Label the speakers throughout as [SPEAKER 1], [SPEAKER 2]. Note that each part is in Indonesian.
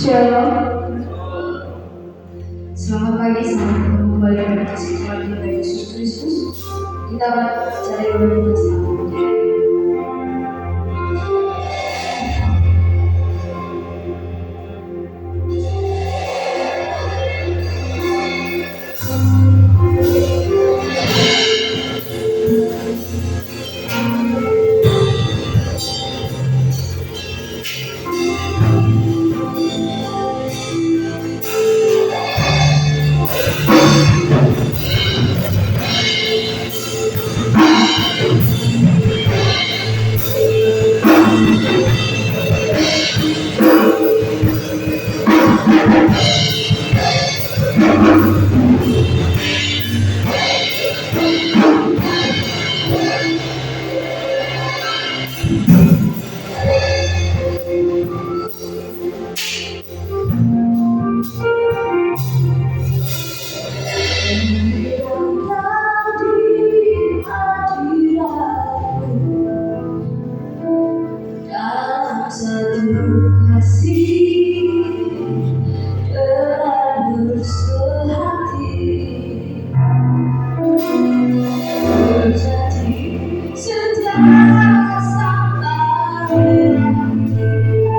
[SPEAKER 1] Shalom, selamat pagi, selamat bertemu kembali dengan kasih Tuhan kita Yesus Kristus. Kita akan cari kita selama. Dalam satu kasih dan bersehati berjanji setia sampai mengasihiku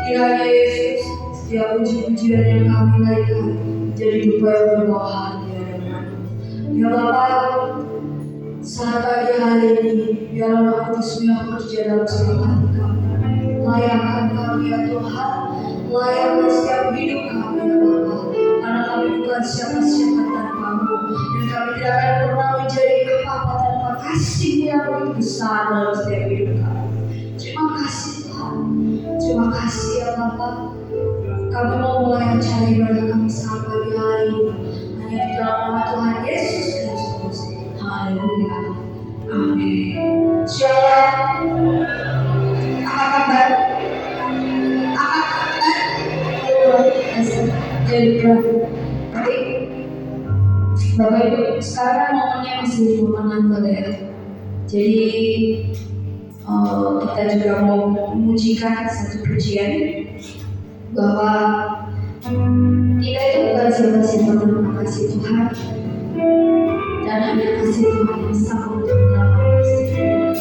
[SPEAKER 1] Kiranya Yesus, setiap puji-pujian yang kami naikkan menjadi duka yang berbawa hati di hadapan-Mu. Ya Bapa, saat pagi hari ini, biarlah Roh Kudus-Mu yang bekerja dalam setiap hati kami. Layakkan kami ya Tuhan, layakkan setiap hidup kami ya Bapa. Karena kami bukan siapa-siapa tanpa-Mu, dan kami tidak akan pernah menjadi apa-apa tanpa kasih-Mu yang begitu besar dalam setiap hidup kami. Terima kasih Tuhan, terima kasih ya Bapa. Kami mau mulai acara ibadah kami saat pagi hari ini hanya di dalam nama Tuhan Yesus Kristus. Haleluya, amin. Shalom. Apa kabar? Apa kabar? Luar biasa. Jadi baik, Bapak Ibu, sekarang momennya masih di momen Natal ya. Jadi kita juga mau memujikan satu pujian bahwa kita itu bukan siapa-siapa tanpa kasih Tuhan, dan hanya kasih Tuhan yang sama untuk menyelamatkan setiap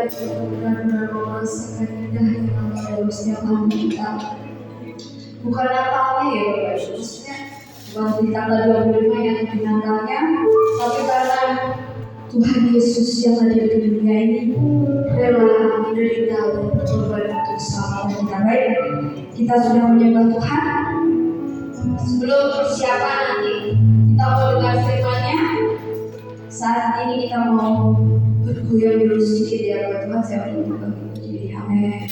[SPEAKER 1] Benar-benar merasakan indah yang ada dalam setiap hari kita. Bukan Natalnya ya Bapak Ibu, maksudnya bukan di tanggal 25 yang binatangnya, tapi karena Tuhan Yesus yang hadir di dunia ini rela menderita dan berkorban untuk keselamatan kita. Baik, kita sudah menyembah Tuhan. Sebelum persiapan nanti kita mau dengar firman-Nya. Saat ini kita mau bergoyang dulu sedikit ya buat Tuhan. Saya mau berdiri. Amin.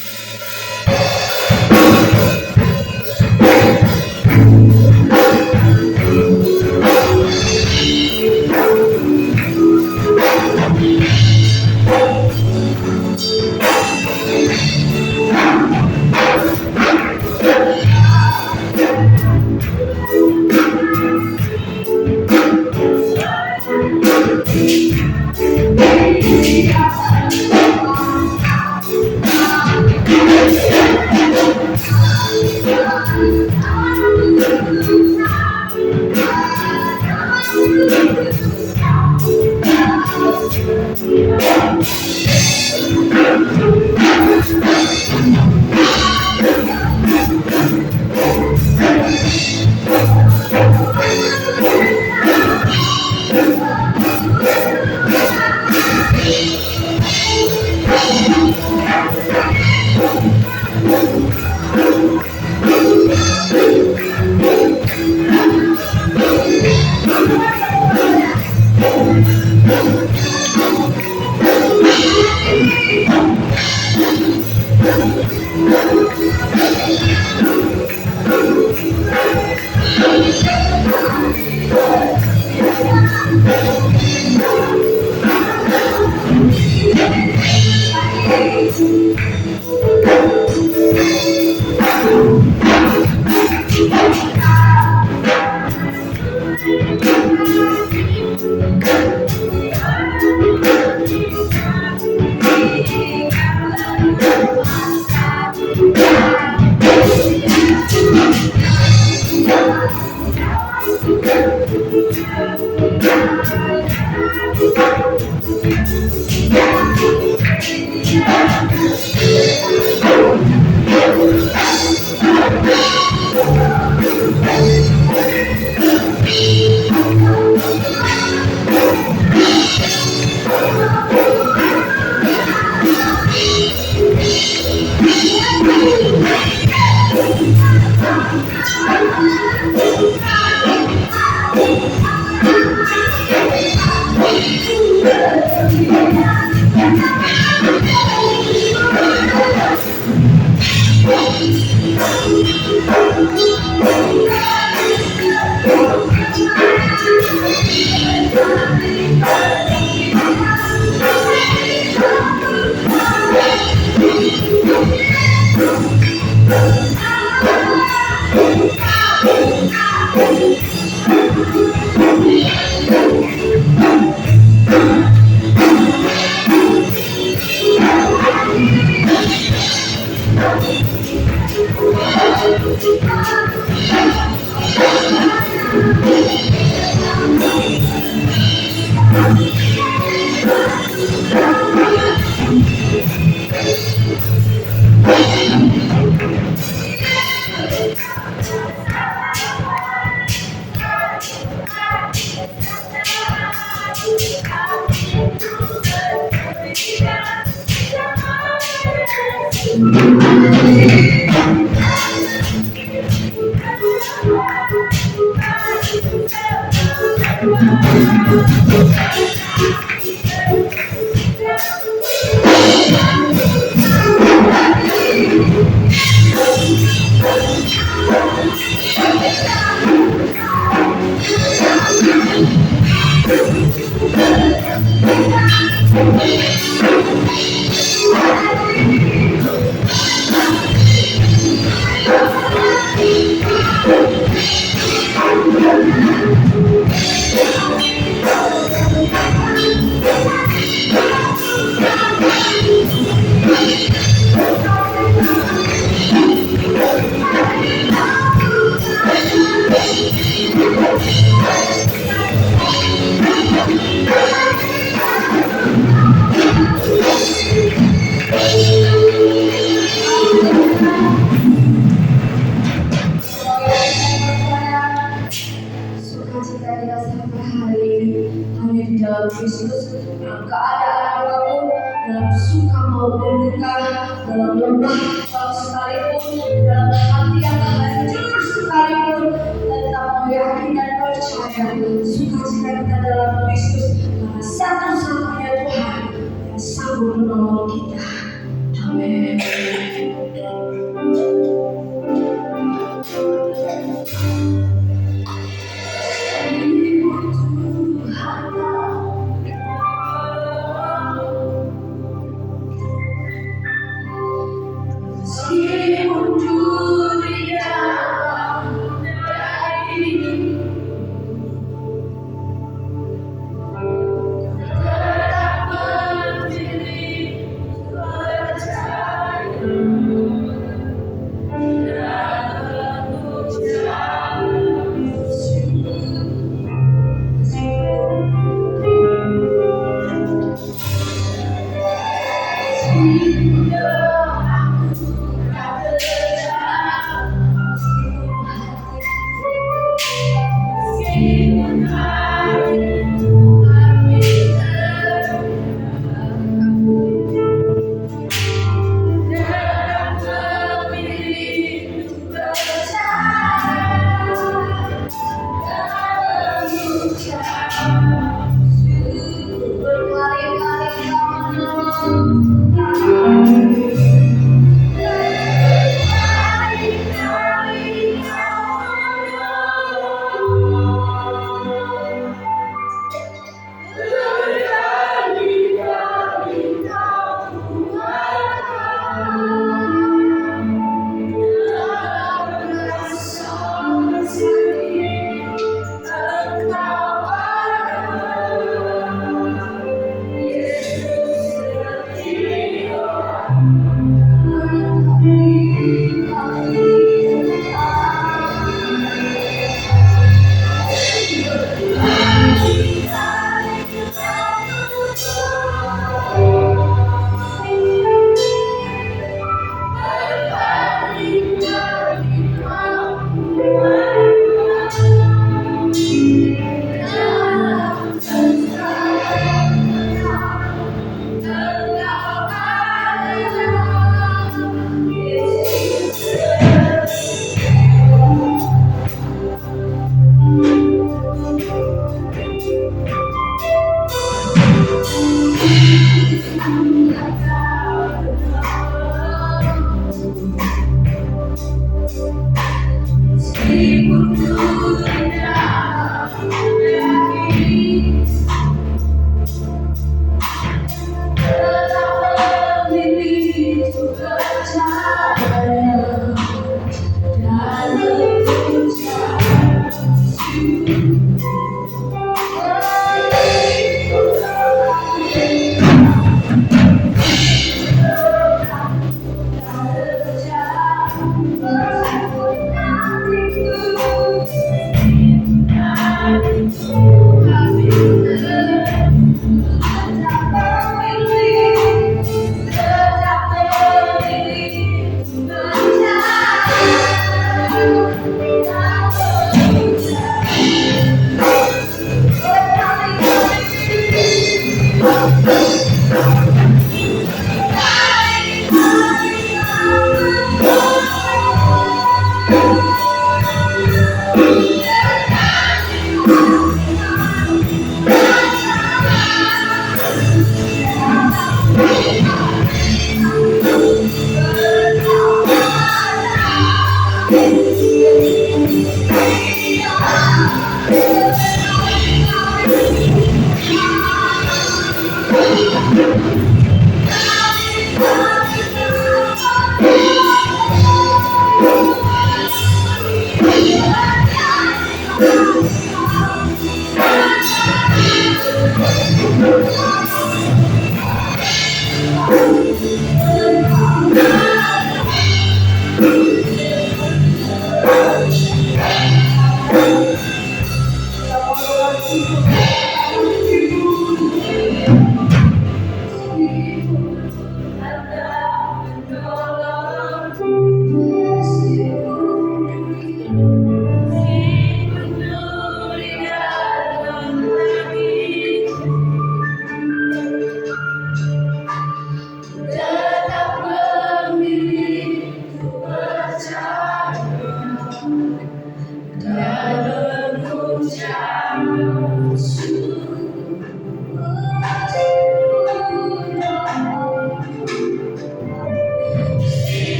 [SPEAKER 1] Sukacita kita sampai hari ini hanya di dalam Kristus. Dalam keadaan apapun, dalam suka maupun duka, dalam lemah sekalipun, dalam hati yang hancur sekalipun, tetap mau yakin dan percaya sukacita kita dalam Kristus karena satu-satunya Tuhan yang sanggup menolong kita. Amin. Meskipun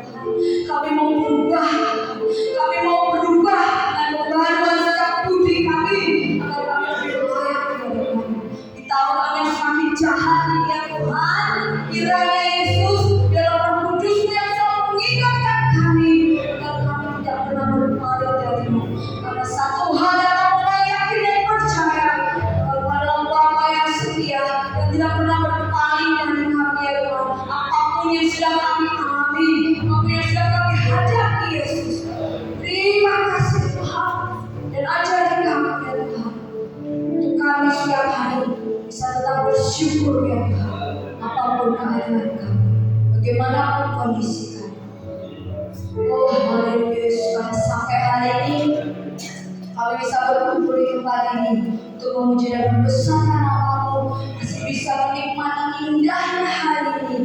[SPEAKER 1] Tuhan. Kami mau berubah, kami mau berubah dan membaharui setiap budi kami agar kami lebih layak ya Tuhan. Di tahun yang semakin jahat ini ya Tuhan, kiranya Yesus dalam Roh Kudus-Mu yang selalu mengingatkan kami agar kami tidak pernah berpaling dari-Mu. Karena satu hal yang kami yakin dan percaya, Engkau adalah Bapa yang setia yang tidak pernah berpaling dari kami ya Tuhan. Apapun yang sedang kami alami, apapun yang sedang kami hadapi Yesus, terima kasih Tuhan, dan ajari kami ya Tuhan, untuk kami setiap hari bisa tetap bersyukur ya Tuhan, apapun keadaan kami, bagaimanapun kondisi kami. Oh haleluya Yesus, sampai hari ini kami bisa berkumpul di tempat ini untuk memuji dan membesarkan nama-Mu, masih bisa menikmati indahnya hari ini.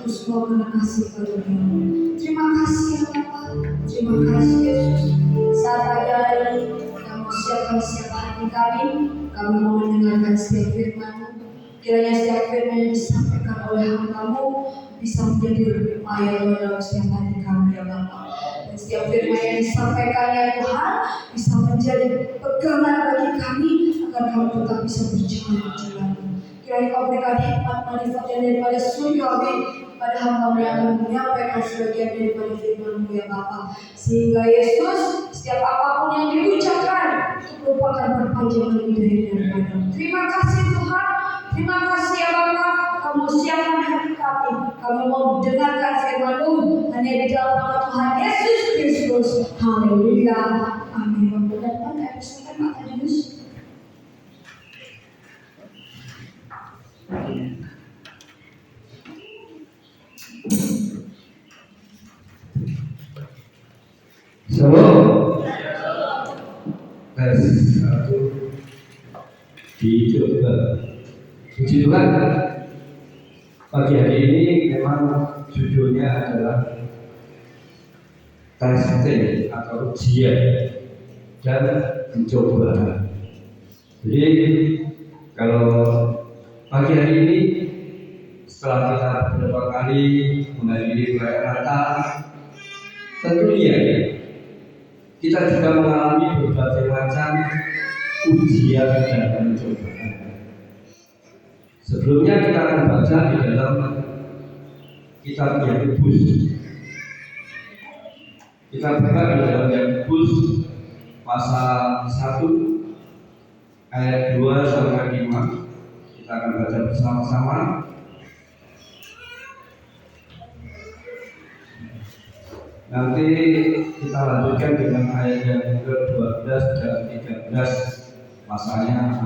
[SPEAKER 1] Itu semua karena kasih karunia-Mu. Terima kasih ya Bapa, terima kasih Yesus. Saat pagi hari ini Kamu siapkan setiap hati kami mau mendengarkan setiap firman-Mu. Kiranya setiap firman yang disampaikan oleh hamba-Mu bisa menjadi lebih layak dalam setiap hati kami ya Bapa. Dan setiap firman yang disampaikan ya Tuhan bisa menjadi pegangan bagi kami agar kami tetap bisa berjalan di jalan-Mu. Kiranya Kau berikan hikmat manfaat yang daripada surgawi pada hamba-Mu yang akan menyampaikan sebagian daripada firman-Mu ya Bapa. Sehingga Yesus, setiap apapun yang diucapkan itu merupakan perpanjangan dari daripada-Mu. Terima kasih Tuhan, terima kasih ya Bapa. Kamu siapkan hati kami mau mendengarkan firman-Mu hanya di dalam nama Tuhan Yesus Kristus. Haleluya, amin. Mudah-mudahan saya bisa mata Yesus.
[SPEAKER 2] Shalom. Tes 1 dicoba. Puji Tuhan. Pagi hari ini memang judulnya adalah testing atau ujian dan pencobaan. Jadi kalau pagi hari ini setelah kita beberapa kali menghadiri perayaan Natal, tentunya kita juga mengalami berbagai macam ujian dan pencobaan. Sebelumnya kita akan baca di dalam kitab Yakobus. Kita buka di dalam Yakobus pasal 1 ayat 2 sampai 5. Kita akan baca bersama-sama. Nanti kita lanjutkan dengan ayat yang ke-12 dan 13. Pasalnya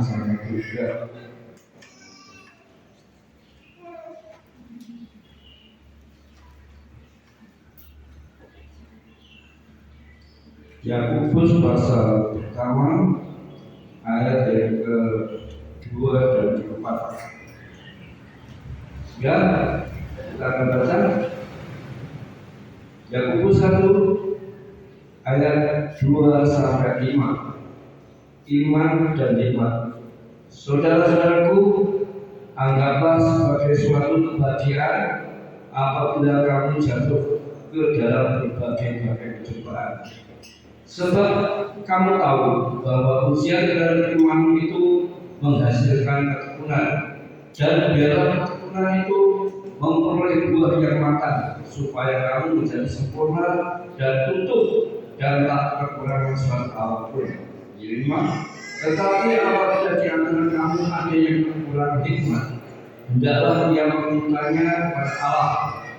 [SPEAKER 2] juga. Yakobus pasal pertama ayat yang ke-2 dan ke-4. Ya, kita akan baca Yakobus 1 ayat 2 sampai 5. Iman dan nikmat. Saudara-saudaraku, anggaplah sebagai suatu kebahagiaan apabila kamu jatuh ke dalam berbagai cobaan. Sebab kamu tahu bahwa ujian dalam iman itu menghasilkan ketekunan, dan biarlah ketekunan itu memperoleh buah yang matang, supaya kamu menjadi sempurna dan utuh dan tak kekurangan suatu apapun. 5. Tetapi apabila di antara kamu ada yang kurang hikmat, hendaklah dia memintanya kepada Allah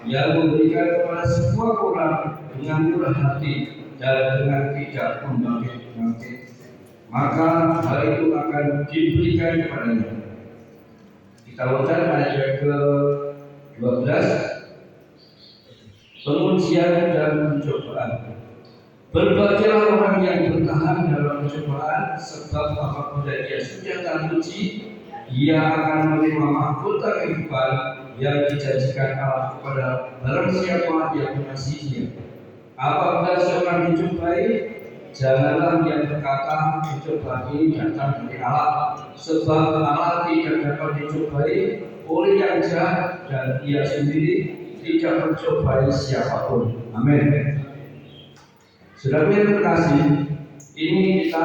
[SPEAKER 2] yang memberikan kepada semua orang dengan murah hati dan dengan tidak membangkit-bangkit, maka hal itu akan diberikan kepadanya. Kita baca ayat yang ke-12. Pengujian dan pencobaan. Berbahagialah orang yang bertahan dalam pencobaan, sebab apabila dia sudah teruji, ia akan menerima mahkota kehidupan yang dijanjikan Allah kepada barang siapa yang mengasihinya. Apabila seorang dicobai, janganlah dia berkata pencobaan ini datang dari Allah, sebab Allah tidak dapat dicobai oleh yang jahat, dan ia sendiri tidak mencobai siapapun. Amin. Saudara yang terkasih, ini kita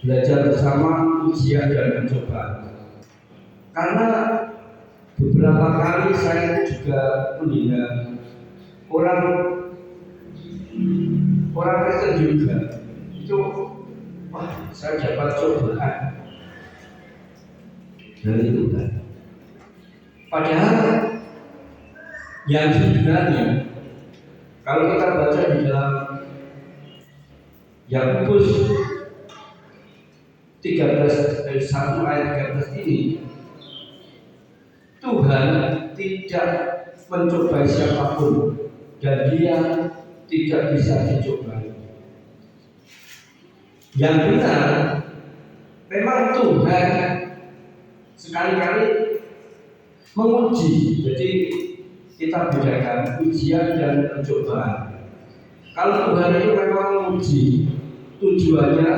[SPEAKER 2] belajar bersama ujian dan pencobaan. Karena beberapa kali saya juga mendengar orang Kristen juga itu, wah, saya dapat cobaan dari Tuhan. Padahal yang sebenarnya kalau kita baca di dalam Yakobus 13 ayat 1 ayat 13 ini, Tuhan tidak mencobai siapapun dan Dia tidak bisa dicobai. Yang benar, memang Tuhan sekali-kali menguji. Jadi kita bedakan ujian dan pencobaan. Kalau Tuhan itu memang menguji, tujuannya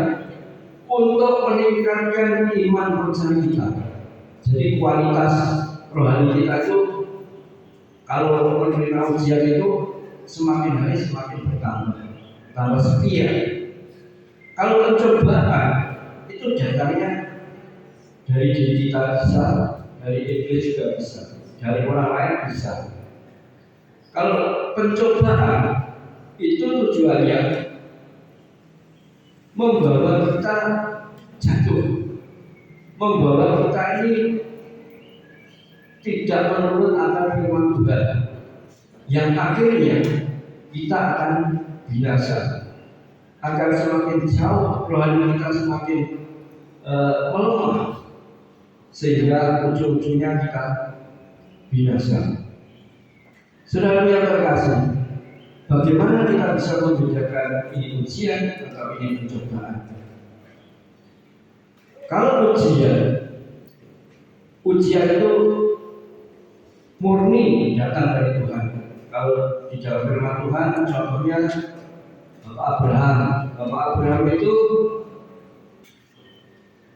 [SPEAKER 2] untuk meningkatkan iman percaya kita. Jadi kualitas rohani kita itu, kalau menerima ujian itu semakin hari semakin bertambah, tambah setia. Kalau pencobaan itu datangnya dari diri kita bisa, dari iblis juga bisa, dari orang lain bisa. Kalau pencobaan itu tujuannya membawa kita jatuh, membawa kita ini tidak menurut akan firman Tuhan, yang akhirnya kita akan binasa, akan semakin jauh rohani kita semakin melemah, sehingga ujung-ujungnya kita binasa. Saudara yang terkasih, bagaimana kita bisa membedakan ini ujian atau ini pencobaan? Kalau ujian itu murni datang dari Tuhan. Kalau di dalam firman Tuhan, contohnya Bapak Abraham itu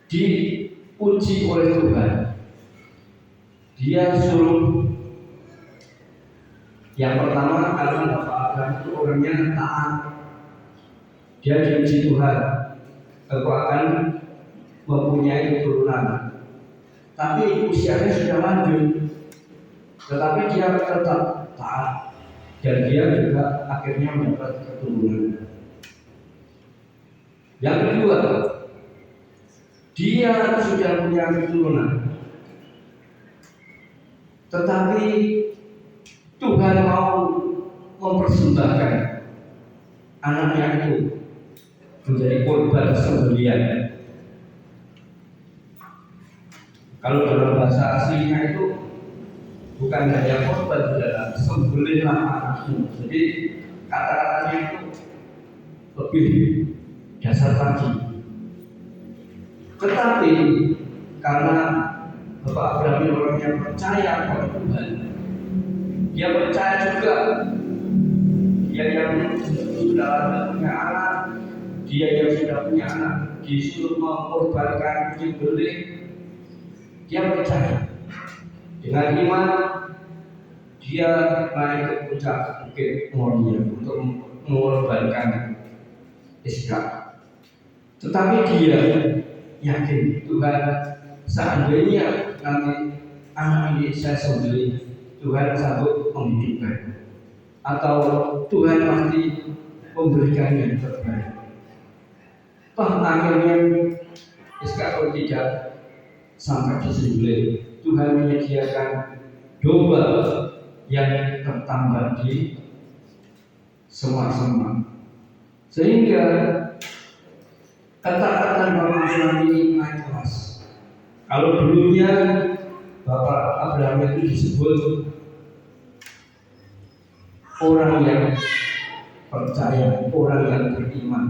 [SPEAKER 2] diuji oleh Tuhan. Dia suruh, yang pertama karena Bapak Abraham itu orangnya taat. Dia diuji Tuhan, engkau akan mempunyai keturunan. Tapi usianya sudah lanjut, tetapi dia tetap taat, dan dia juga akhirnya mendapat keturunan. Yang kedua, dia sudah punya keturunan, tetapi Tuhan mau mempersembahkan anaknya itu menjadi korban sembelihan. Kalau dalam bahasa aslinya itu bukan hanya korban, saudara, sembelihlah anakmu. Jadi kata-katanya itu lebih dasar lagi. Tetapi karena Bapak Abraham orang yang percaya pada Tuhan, dia percaya juga dia yang sudah punya anak, dia yang sudah punya anak disuruh mengorbankan menyembelih, dia percaya. Dengan iman dia naik ke puncak Bukit Moria untuk mengorbankan Ishak. Tetapi dia yakin Tuhan, seandainya nanti anak ini saya sembelih, Tuhan sanggup menghidupkan, atau Tuhan pasti memberikan yang terbaik. Toh akhirnya Ishak pun tidak sampai disembelih. Tuhan menyediakan domba yang tertambat di semak-semak, sehingga ketaatan Bapak Abraham ini naik kelas. Kalau dulunya Bapak Abraham itu disebut orang yang percaya, orang yang beriman,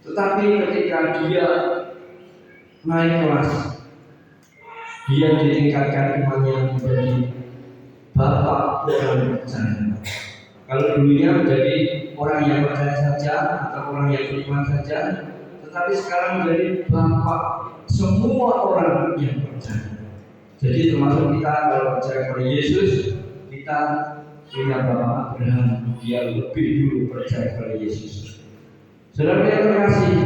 [SPEAKER 2] tetapi ketika dia naik kelas, dia ditingkatkan imannya menjadi bapak orang percaya. Kalau dulunya menjadi orang yang percaya saja atau orang yang beriman saja, tetapi sekarang menjadi bapak semua orang yang percaya. Jadi termasuk kita kalau percaya kepada Yesus, kita kita punya Bapak Abraham, dia lebih dulu percaya pada Yesus. Saudara yang terkasih,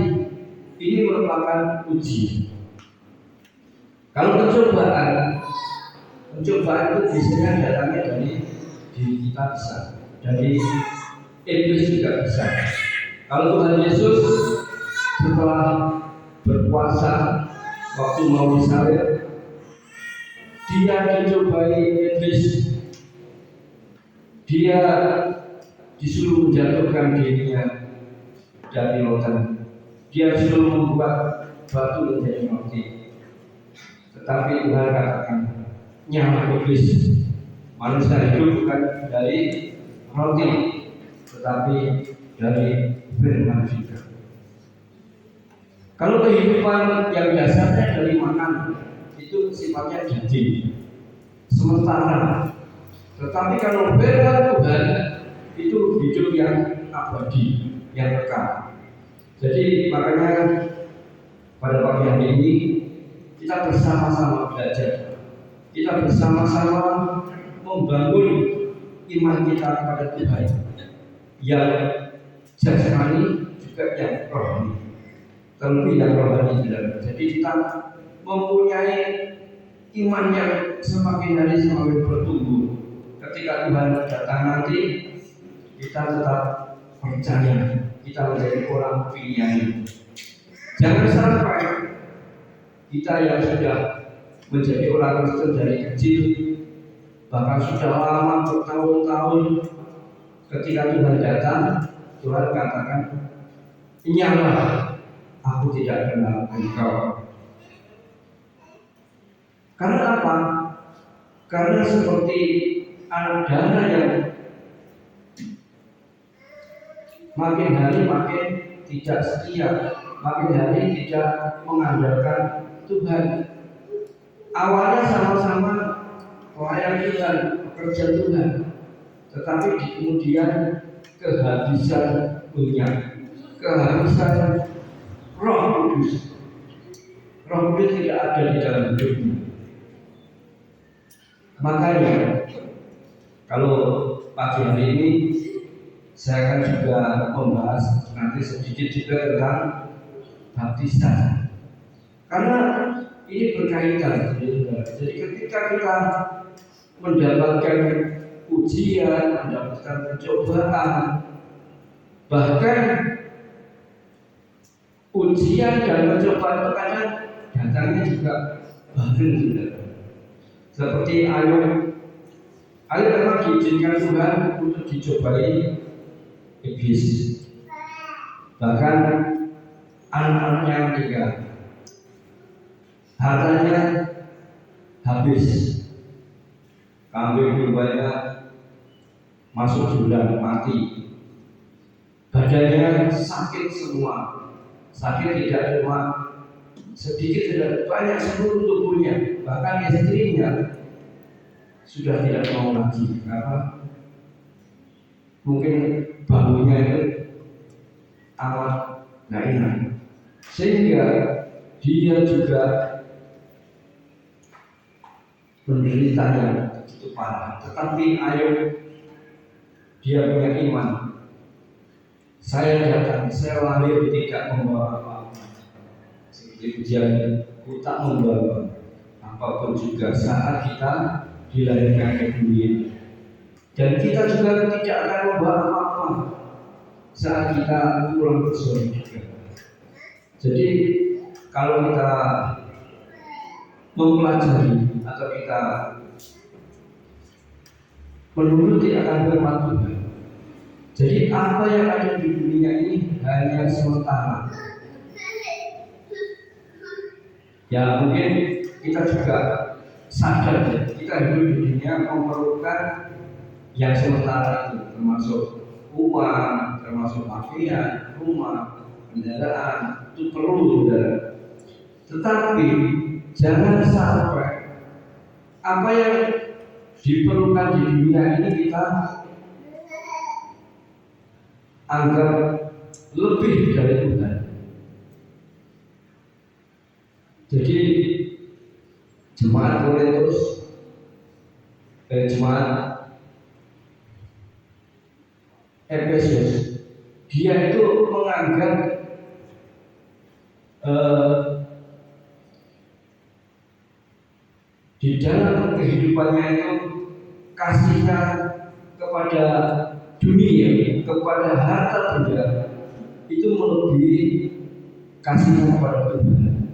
[SPEAKER 2] ini merupakan uji. Kalau pencobaan itu biasanya datangnya dari diri kita bisa, dari iblis juga bisa. Kalau Tuhan Yesus setelah berpuasa waktu mau disalib, dia dicobai iblis, dia disuruh menjatuhkan dirinya dari lautan, dia disuruh membuat batu menjadi roti. Tetapi Tuhan katakan, nyawa iblis, manusia hidup bukan dari roti, tetapi dari firman juga. Kalau kehidupan yang dasarnya dari makan itu sifatnya daging, sementara. Tetapi kalau firman Tuhan itu hidup yang abadi, yang kekal. Jadi makanya pada pagi hari ini kita bersama-sama belajar, kita bersama-sama membangun iman kita kepada Tuhan yang jasmani juga yang rohani, terlebih yang rohani juga. Jadi kita mempunyai iman yang semakin hari semakin bertumbuh. Ketika Tuhan datang nanti, kita tetap percaya kita menjadi orang pilihan. Jangan sampai kita yang sudah menjadi orang Kristen dari kecil, bahkan sudah lama bertahun-tahun, ketika Tuhan datang, Tuhan katakan, "Inyalah, aku tidak kenal engkau." Karena apa? Karena seperti anak dana yang makin hari makin tidak setia, makin hari tidak mengandalkan Tuhan. Awalnya sama-sama pelayan Tuhan, pekerja Tuhan, tetapi di kemudian kehabisan minyak, kehabisan Roh Kudus. Roh Kudus tidak ada di dalam hidupmu. Makanya kalau pagi hari ini saya akan juga membahas nanti sedikit juga tentang baptisan, karena ini berkaitan. Jadi ketika kita mendapatkan ujian, mendapatkan pencobaan, bahkan ujian dan pencobaan itu kadang datangnya juga bareng juga. Seperti Ayub memang diizinkan Tuhan untuk dicobai iblis, bahkan anak-anaknya meninggal, hartanya habis, kambing dombanya masuk jurang mati, badannya sakit semua, sakit tidak cuma sedikit, tidak banyak, seluruh tubuhnya, bahkan istrinya sudah tidak mau lagi karena mungkin baunya itu amat nggak enak, sehingga dia juga menderitanya begitu parah. Tetapi Ayub, dia punya iman. Saya datang, saya lahir tidak membawa apa-apa. Seperti ujian, ku tak membawa apapun juga saat kita dilahirkan ke dunia. Dan kita juga tidak akan membawa apa-apa saat kita pulang ke surga. Jadi kalau kita mempelajari atau kita menuruti akan firman Tuhan, jadi apa yang ada di dunia ini hanya sementara. Ya mungkin kita juga sadar ya, kita hidup di dunia memerlukan yang sementara itu, termasuk uang, termasuk pakaian, rumah, kendaraan, itu perlu saudara. Tetapi jangan sampai apa yang diperlukan di dunia ini kita anggap lebih dari Tuhan. Jadi jemaat Efesus, dia itu menganggap di dalam kehidupannya itu kasihnya kepada dunia, kepada harta benda itu melebihi kasihnya kepada Tuhan.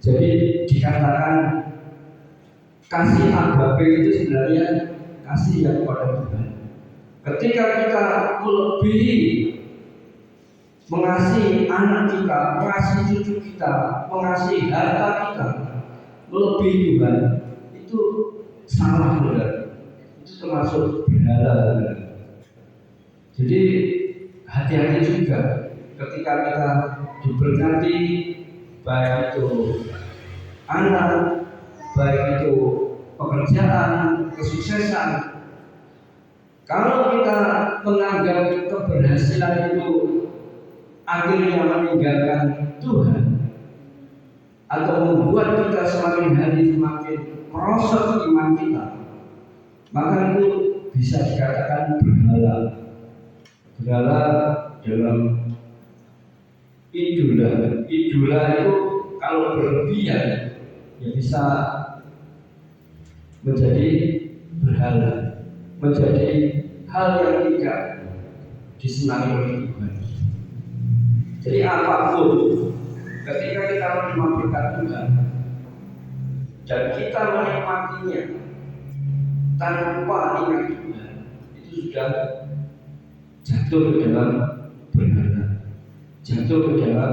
[SPEAKER 2] Jadi dikatakan kasih agape itu sebenarnya kasih yang kepada Tuhan. Ketika kita melebihi mengasihi anak kita, mengasihi cucu kita, mengasihi harta kita, melebihi Tuhan, itu salah benar. Itu termasuk berhala benar. Jadi hati-hati juga ketika kita diberkati, baik itu anak, baik itu pekerjaan, kesuksesan. Kalau kita menganggap keberhasilan itu akhirnya meninggalkan Tuhan atau membuat kita semakin hari semakin merosot iman kita, maka itu bisa dikatakan berhala. Berhala dalam idola. Idola itu kalau berlebihan ya bisa menjadi berhala, menjadi hal yang tidak disenangi oleh Tuhan. Jadi apapun ketika kita menerima berkat Tuhan dan kita menikmatinya tanpa ingat Tuhan, itu sudah jatuh ke dalam berhala, jatuh ke dalam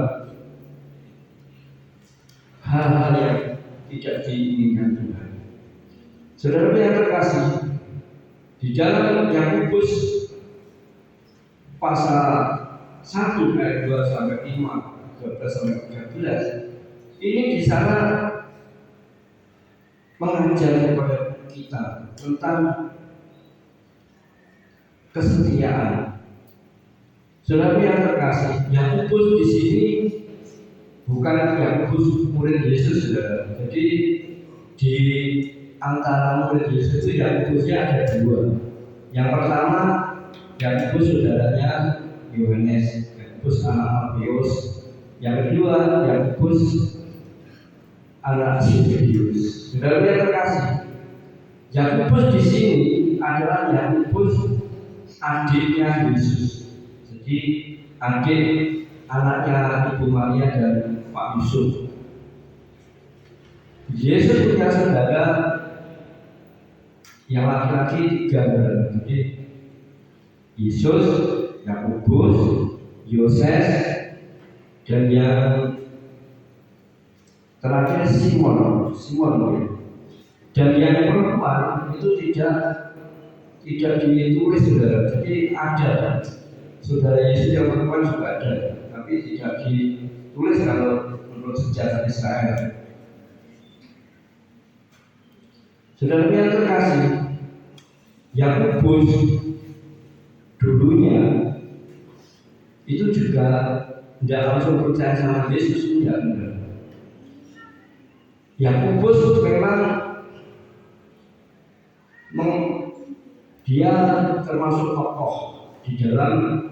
[SPEAKER 2] hal-hal yang tidak diinginkan Tuhan. Saudara yang terkasih, di dalam Yakobus pasal 1 ayat 2 sampai 5, 12 sampai 13, ini di sana mengajar kepada kita tentang kesetiaan. Saudara yang terkasih, Yakobus di sini bukan Yakobus murid Yesus, saudara. Jadi di antara murid Yesus itu Yakobusnya ada dua. Yang pertama Yakobus saudaranya Yohanes, Yakobus anak Alfeus. Yang kedua Yakobus anak Zebedeus. Saudara yang terkasih, Yakobus di sini adalah Yakobus adiknya Yesus. Jadi adik anaknya Ibu Maria dan Pak Yusuf. Yesus punya saudara yang laki-laki 3. Jadi Yesus, Yakobus, Yoses, dan yang terakhir Simon. Dan yang perempuan itu tidak ditulis, saudara. Jadi ada saudara Yesus yang perempuan juga ada, tapi tidak ditulis kalau menurut sejarah Israel. Saudara yang terkasih, Yakobus dulunya itu juga tidak langsung percaya sama Yesus, tidak benar. Yakobus memang dia termasuk tokoh di dalam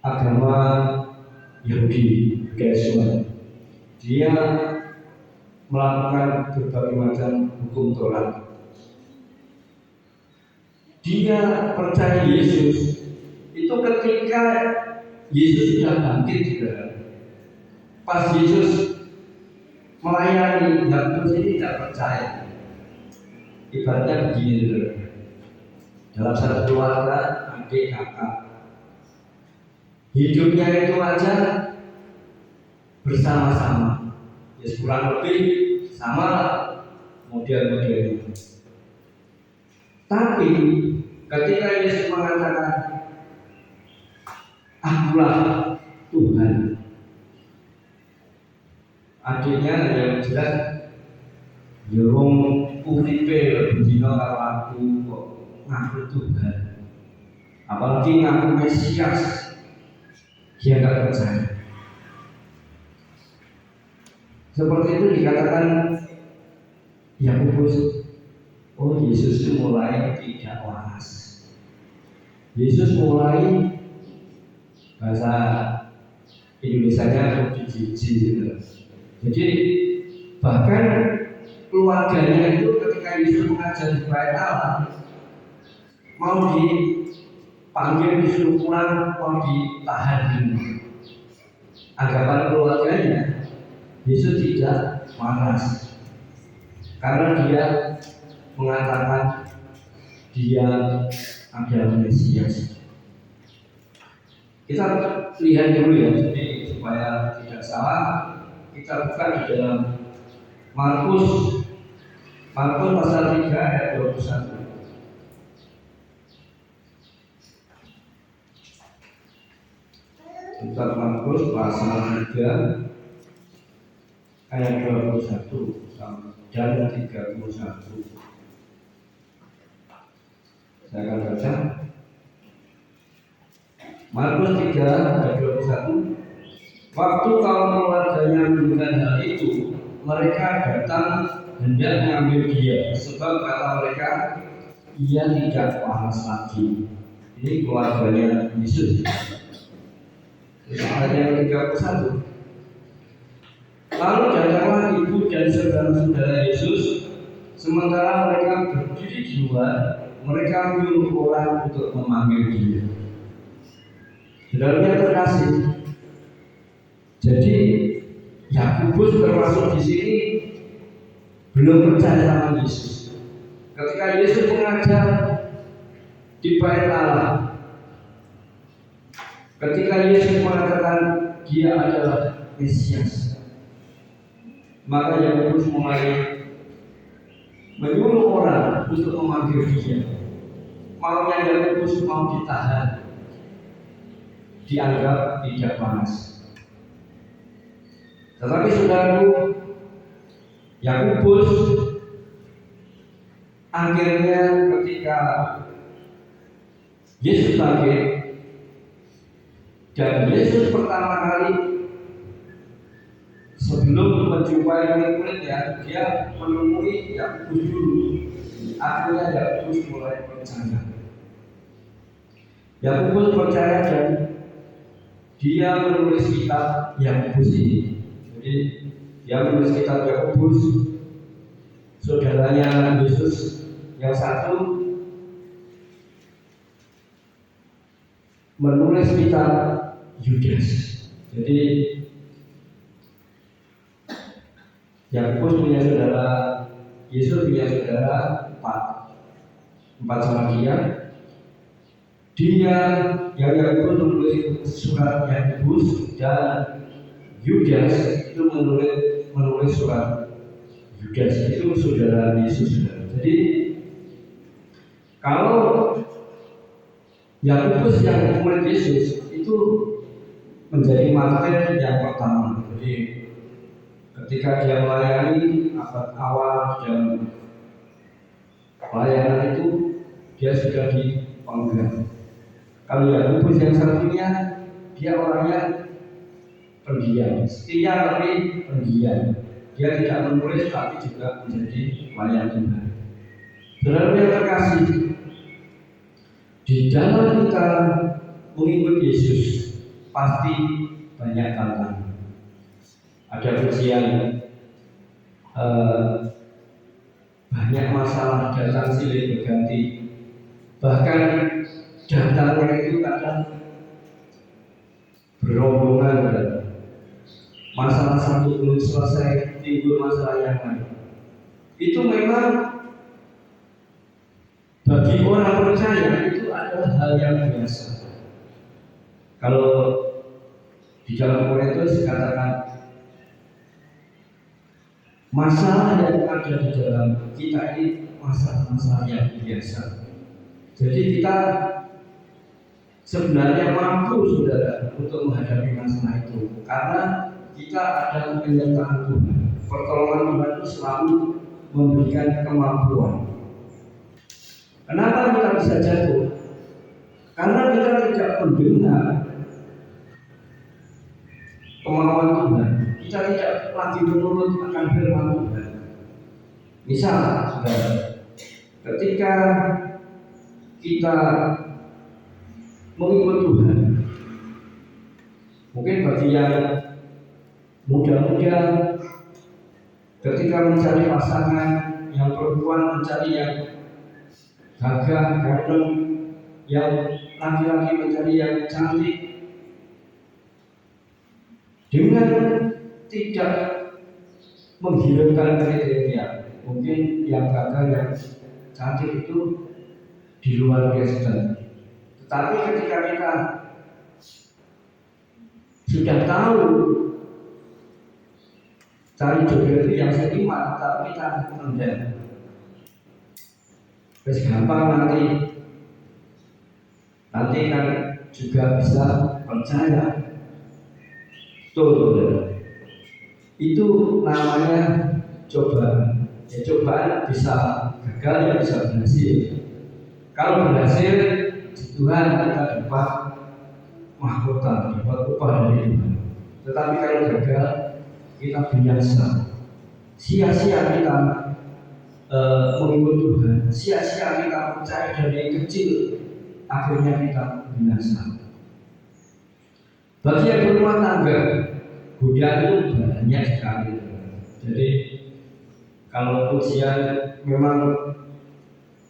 [SPEAKER 2] agama Yahudi, Kristen. Dia melakukan berbagai macam hukum Taurat. Dia percaya Yesus itu ketika Yesus sudah bangkit juga. Pas Yesus melayani, Yakobus ini tidak percaya. Ibaratnya begini, saudara. Dalam satu keluarga, adik kakak, hidupnya itu aja bersama-sama. Ya kurang lebih sama model-modelnya. Tapi ketika Yesus mengatakan akulah Tuhan, adiknya yang jelas Yorong uripe dino karo aku kok ngaku Tuhan, apalagi ngaku Mesias, dia nggak percaya. Seperti itu dikatakan Yakobus, oh Yesus itu mulai tidak waras. Yesus mulai bahasa Indonesianya gigi. Jadi bahkan keluarganya itu ketika Yesus mengajar di bait Allah, mau dipanggil disuruh pulang, mau ditahan dulu. Anggapan keluarganya, Yesus tidak malas karena dia mengatakan dia adalah Mesias. Kita lihat dulu ya, jadi supaya tidak salah, kita buka di dalam Markus pasal 3 ayat 21. Kitab Markus pasal 3 ayat 21 dan 31. Saya akan baca. Markus 3 ayat 21. Waktu kaum keluarganya mendengar hal itu, mereka datang hendak mengambil dia, sebab kata mereka, ia tidak panas lagi. Ini keluarganya Yesus. Ayat yang 31. Lalu datanglah ibu dan saudara-saudara Yesus, sementara mereka berdiri di luar, mereka menyuruh orang untuk memanggil dia. Saudara yang terkasih, jadi Yakobus termasuk di sini belum percaya sama Yesus. Ketika Yesus mengajar di bait Allah, ketika Yesus mengatakan dia adalah Mesias, maka Yakobus mulai menyuruh orang untuk memanggil dia. Maunya Yakobus mau ditahan, dianggap tidak panas. Tetapi saudaraku, Yakobus akhirnya ketika Yesus bangkit dan Yesus pertama kali sebelum menjumpai murid-muridnya, dia menemui Yakobus dulu. Akhirnya Yakobus mulai percaya. Yakobus percaya dan dia menulis kitab Yakobus ini. Jadi dia menulis kitab Yakobus, saudaranya Yesus yang satu menulis kitab Yudas. Jadi Yakobus punya saudara, Yesus punya saudara empat sama dia. Dia yang Yakobus menulis surat Yakobus dan Yudas itu menulis surat Yudas, itu saudara Yesus. Jadi kalau Yakobus yang murid Yesus itu menjadi martir yang pertama. Jadi ketika dia melayani abad awal dan pelayanan itu dia sudah dipenggal. Kalau Yakobus yang satunya dia orangnya pendiam, setia tapi pendiam. Dia tidak menulis tapi juga menjadi pelayan Tuhan. Saudara yang terkasih, di dalam kita mengikut Yesus pasti banyak tantangan. Ada ujian, banyak masalah datang silih berganti. Bahkan datangnya itu kadang berombongan. Masalah satu belum selesai, timbul masalah yang lain. Itu memang bagi orang percaya itu adalah hal yang biasa. Kalau di dalam Korintus dikatakan masalah yang ada di dalam kita ini masalah-masalah yang biasa. Jadi kita sebenarnya mampu saudara untuk menghadapi masalah itu karena kita ada penyertaan Tuhan. Pertolongan Tuhan itu selalu memberikan kemampuan. Kenapa kita bisa jatuh? Karena kita tidak mendengar kemauan Tuhan. Kita tidak lagi menurut akan firman Tuhan. Misal, saudara, ketika kita mengikut Tuhan. Mungkin bagi yang muda-muda, ketika mencari pasangan, yang perempuan mencari yang gagah, ganteng, yang laki-laki mencari yang cantik, dengan tidak menghilangkan kriteria. Mungkin yang gagah, yang cantik itu di luar Kristen. Tetapi ketika kita sudah tahu cari jodoh itu yang seiman, tapi kita rendah, terus gampang nanti kan juga bisa percaya. Betul. Itu namanya cobaan. Ya, cobaan bisa gagal, ya bisa berhasil. Kalau berhasil, Tuhan kita dapat mahkota, dapat upah dari Tuhan. Tetapi kalau gagal, kita binasa. Sia-sia kita mengikut Tuhan, sia-sia kita percaya dari kecil, akhirnya kita binasa. Bagi yang berumah tangga, godaan itu banyak sekali. Jadi kalau ujian memang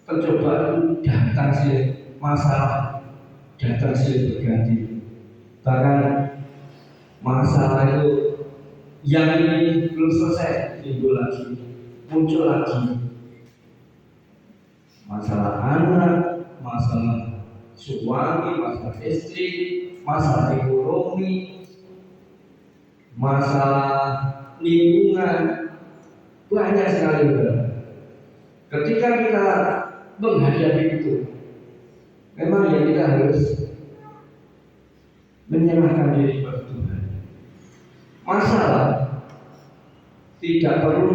[SPEAKER 2] pencobaan datang sih, masalah datang sih berganti. Bahkan masalah itu yang ini belum selesai, muncul lagi. Masalah anak, masalah suami, masalah istri, masalah ekonomi, masalah lingkungan, banyak sekali. Ketika kita menghadapi itu, memang ya kita harus menyerahkan diri kepada Tuhan. Masalah tidak perlu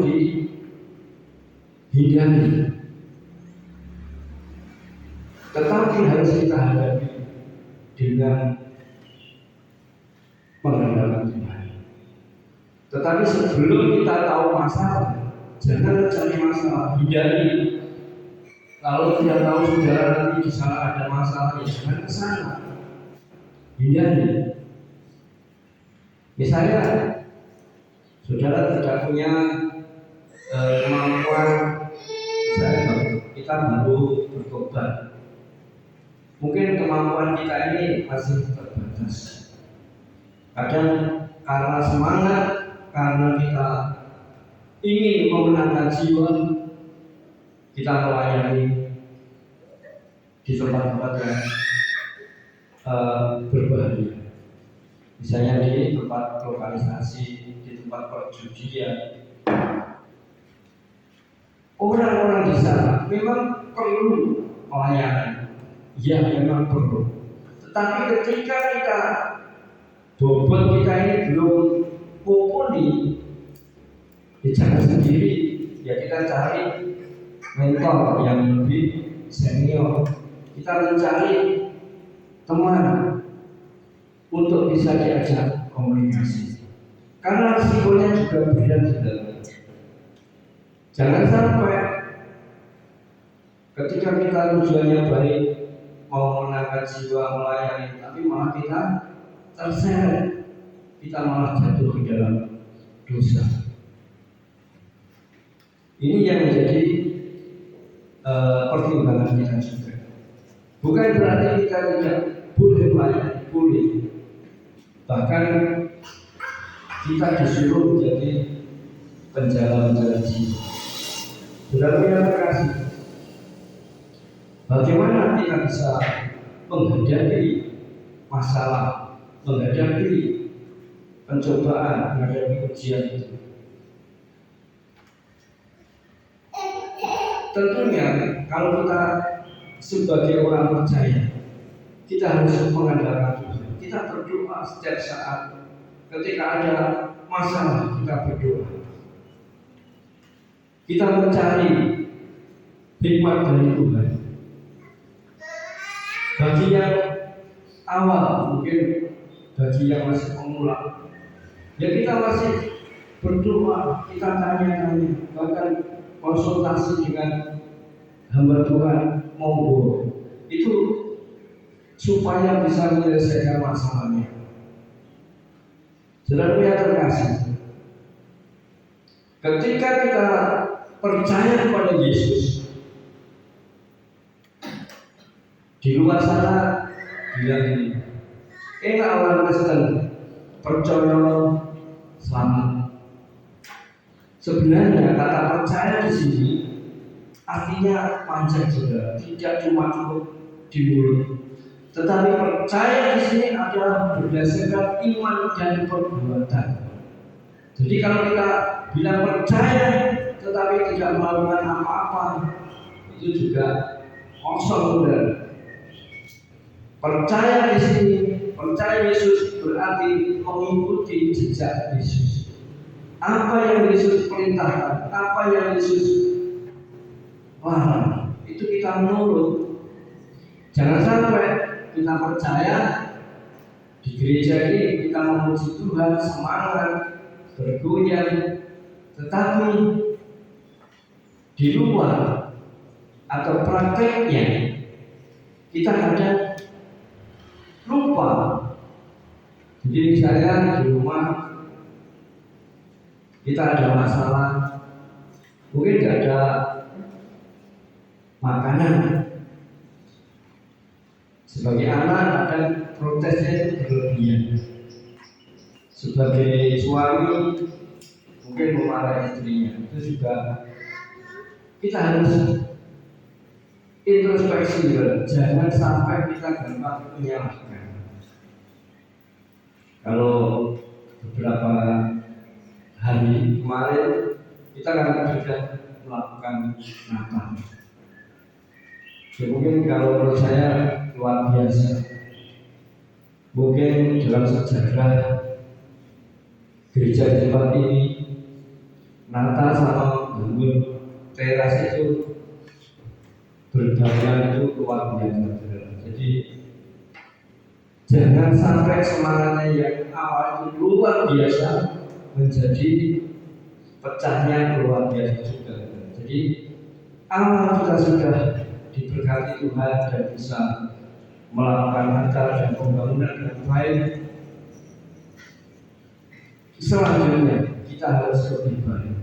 [SPEAKER 2] dihindari, tetapi harus kita hadapi dengan mengandalkan Tuhan. Tetapi sebelum kita tahu masalah, jangan cari masalah, hindari. Kalau tidak tahu saudara nanti di sana ada masalah, ya jangan ke sana, hindari. Misalnya saudara tidak punya kemampuan, misalnya kita baru bertobat, mungkin kemampuan kita ini masih terbatas. Kadang karena semangat, karena kita ingin memenangkan jiwa, kita melayani di tempat-tempat yang berbahaya. Misalnya di tempat lokalisasi, di tempat perjudian. Orang-orang di sana memang perlu melayani, ya memang perlu. Tetapi ketika kita bobot kita ini belum mumpuni, ya jangan sendiri, ya kita cari mentor yang lebih senior. Kita mencari teman untuk bisa diajak komunikasi, karena risikonya juga berat. Jangan sampai ketika kita tujuannya baik, mau menangkap jiwa, melayani, tapi malah kita terseret, kita malah jatuh ke dalam dosa. Ini yang menjadi pertimbangan kita juga. Bukan berarti kita tidak boleh melayani, boleh. Bahkan kita disuruh menjadi penjala-penjala jiwa. Saudara yang terkasih, bagaimana kita bisa menghadapi masalah, menghadapi pencobaan, menghadapi ujian itu? Tentunya kalau kita sebagai orang percaya, kita harus mengandalkan Tuhan. Kita berdoa setiap saat. Ketika ada masalah, kita berdoa. Kita mencari hikmat dari Tuhan. Bagi yang awal, mungkin bagi yang masih pemula, ya kita masih berdoa, kita tanya-tanya, bahkan konsultasi dengan hamba Tuhan, monggo. Itu supaya bisa menyelesaikan masalahnya. Saudara yang terkasih, ketika kita percaya kepada Yesus, di luar sana bilang ini, enak orang Kristen percaya selamat. Sebenarnya kata percaya di sini artinya panjang, saudara, tidak cuma cukup di mulut. Tetapi percaya di sini adalah berdasarkan iman dan perbuatan. Jadi kalau kita bilang percaya tetapi tidak melakukan apa-apa, itu juga kosong, saudara. Percaya di sini, percaya Yesus berarti mengikuti jejak Yesus. Apa yang Yesus perintahkan, apa yang Yesus larang, itu kita menurut. Jangan sampai kita percaya di gereja ini kita memuji Tuhan, semangat, bergoyang, tetapi di luar atau prakteknya kita kadang lupa. Jadi misalnya di rumah kita ada masalah, mungkin tidak ada makanan. Sebagai anak kadang protesnya itu berlebihan. Sebagai suami mungkin memarahi istrinya. Itu juga kita harus introspeksi, jangan sampai kita gampang menyalahkan. Kalau beberapa hari kemarin kita kan sudah melakukan Natal. Ya, mungkin kalau menurut saya luar biasa. Mungkin dalam sejarah gereja di tempat ini Natal sama bangun teras itu berdamai itu luar biasa. Jadi jangan sampai semangatnya yang awal itu luar biasa menjadi pecahnya luar biasa juga. Jadi awal kita sudah diberkati Tuhan dan bisa melakukan Natal dan pembangunan dengan baik. Selanjutnya kita harus lebih baik.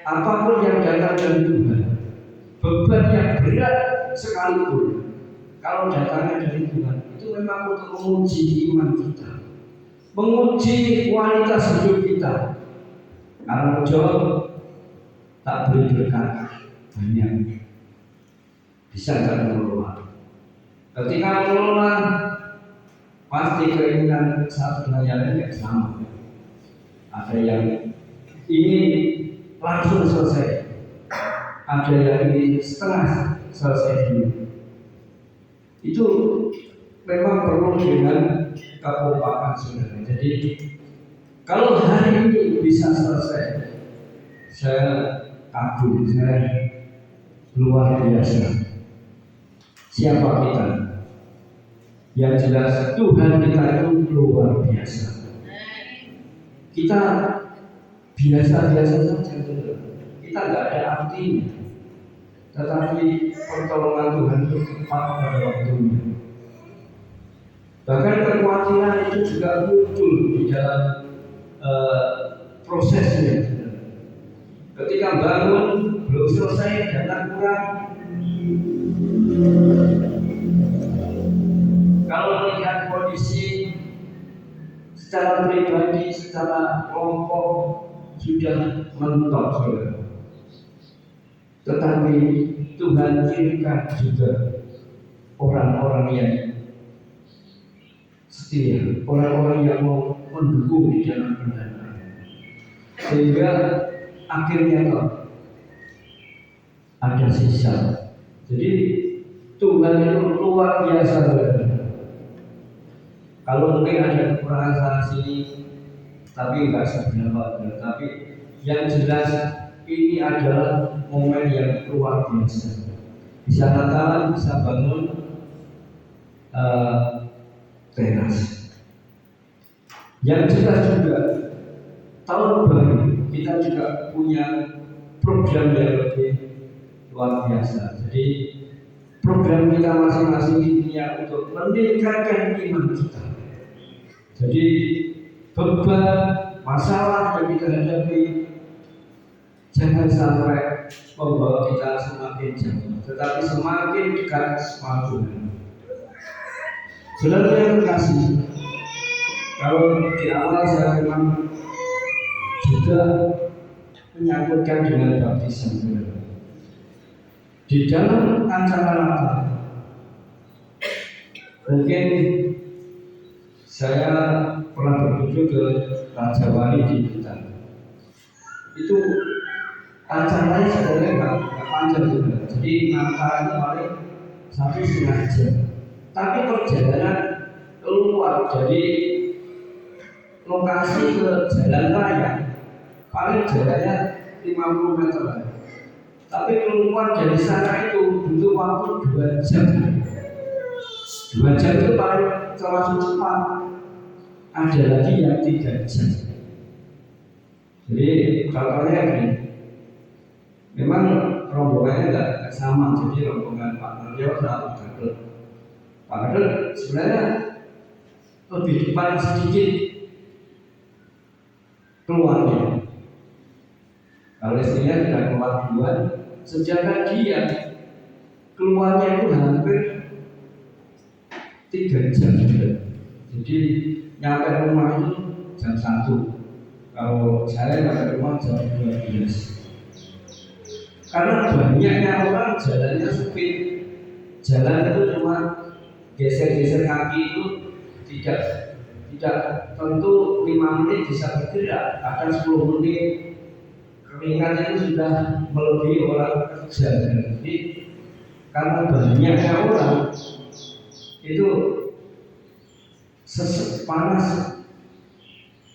[SPEAKER 2] Apapun yang datang dari Tuhan, beban yang berat sekalipun, kalau datangnya dari Tuhan, itu memang untuk menguji iman kita, menguji kualitas hidup kita. Kalau jauh tak beri berkat banyak, bisa nggak mengelola. Ketika mengelola, pasti keinginan satu dengan yang lain sama. Ada yang ingin langsung selesai, ada yang ingin setengah selesai dulu. Itu memang perlu dengan kekompakan, saudara. Jadi kalau hari ini bisa selesai, saya kagum, saya luar biasa. Siapa kita? Yang jelas Tuhan kita itu luar biasa. Kita biasa-biasa saja, kita nggak ada artinya. Tetapi pertolongan Tuhan itu tepat pada waktunya. Bahkan kekhawatiran itu juga muncul di dalam prosesnya. Ketika bangun belum selesai, dana kurang. Kalau melihat kondisi secara pribadi, secara kelompok sudah mentok, saudara. Tetapi Tuhan kirimkan juga orang-orang yang setia, orang-orang yang mau mendukung di dalam kebenaran, sehingga akhirnya ada sisa. Jadi Tuhan itu luar biasa, saudara. Kalau mungkin ada kekurangan sana sini, tapi enggak seberapa. Tapi yang jelas ini adalah momen yang luar biasa. Bisa Natal, bisa bangun teras. Yang jelas juga tahun baru kita juga punya program yang lebih luar biasa. Jadi program kita masing-masing di dunia untuk meningkatkan iman kita. Jadi beban masalah yang kita hadapi jangan sampai membawa kita semakin jauh, tetapi semakin dekat sama Tuhan. Saudara yang terkasih, kalau di awal saya memang juga menyangkutkan dengan baptisan, saudara. Di dalam ancaman apa? Mungkin saya pernah berkunjung ke Raja Wali di Blitar. Itu ancamannya sebenarnya nggak panjang juga. Jadi antaranya paling 1,5 jam. Tapi perjalanan keluar dari lokasi ke jalan raya paling jalannya 50 meter. Tapi keluar dari sana itu butuh waktu 2 jam. 2 jam itu paling termasuk cepat. Ada lagi yang 3 jam. Jadi contohnya ini, memang rombongannya nggak sama. Jadi rombongan Pak Mario sama Pak Kadel. Pak Kadel sebenarnya lebih depan sedikit keluarnya. Kalau istrinya tidak keluar duluan, sedangkan dia keluarnya itu hampir 3 jam. Jadi nyampe rumah itu jam 1. Kalau saya nyampe rumah jam 12. Karena banyaknya orang jalannya sempit. Jalan itu cuma geser-geser kaki itu tidak tentu 5 menit bisa bergerak, akan 10 menit keringat itu sudah melebihi orang kerja. Jadi karena banyaknya orang itu panas,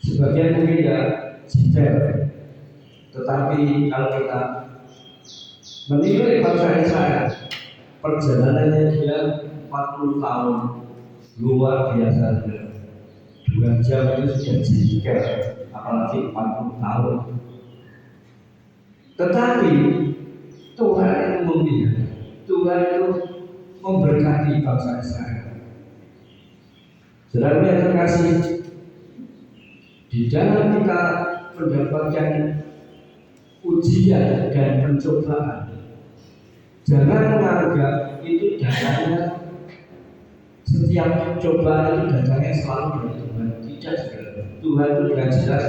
[SPEAKER 2] sebagian mungkin ya jidat. Tetapi kalau kita menilai bangsa Israel, perjalanannya dia 40 tahun, luar biasa. 2 jam itu sudah jika, apalagi 40 tahun. Tetapi Tuhan itu memilih, Tuhan itu memberkati bangsa Israel. Saudara yang terkasih, di dalam kita mendapatkan ujian dan pencobaan, jangan menganggap itu datangnya, setiap cobaan itu datangnya selalu dari Tuhan. Tidak, saudara. Tuhan itu dengan jelas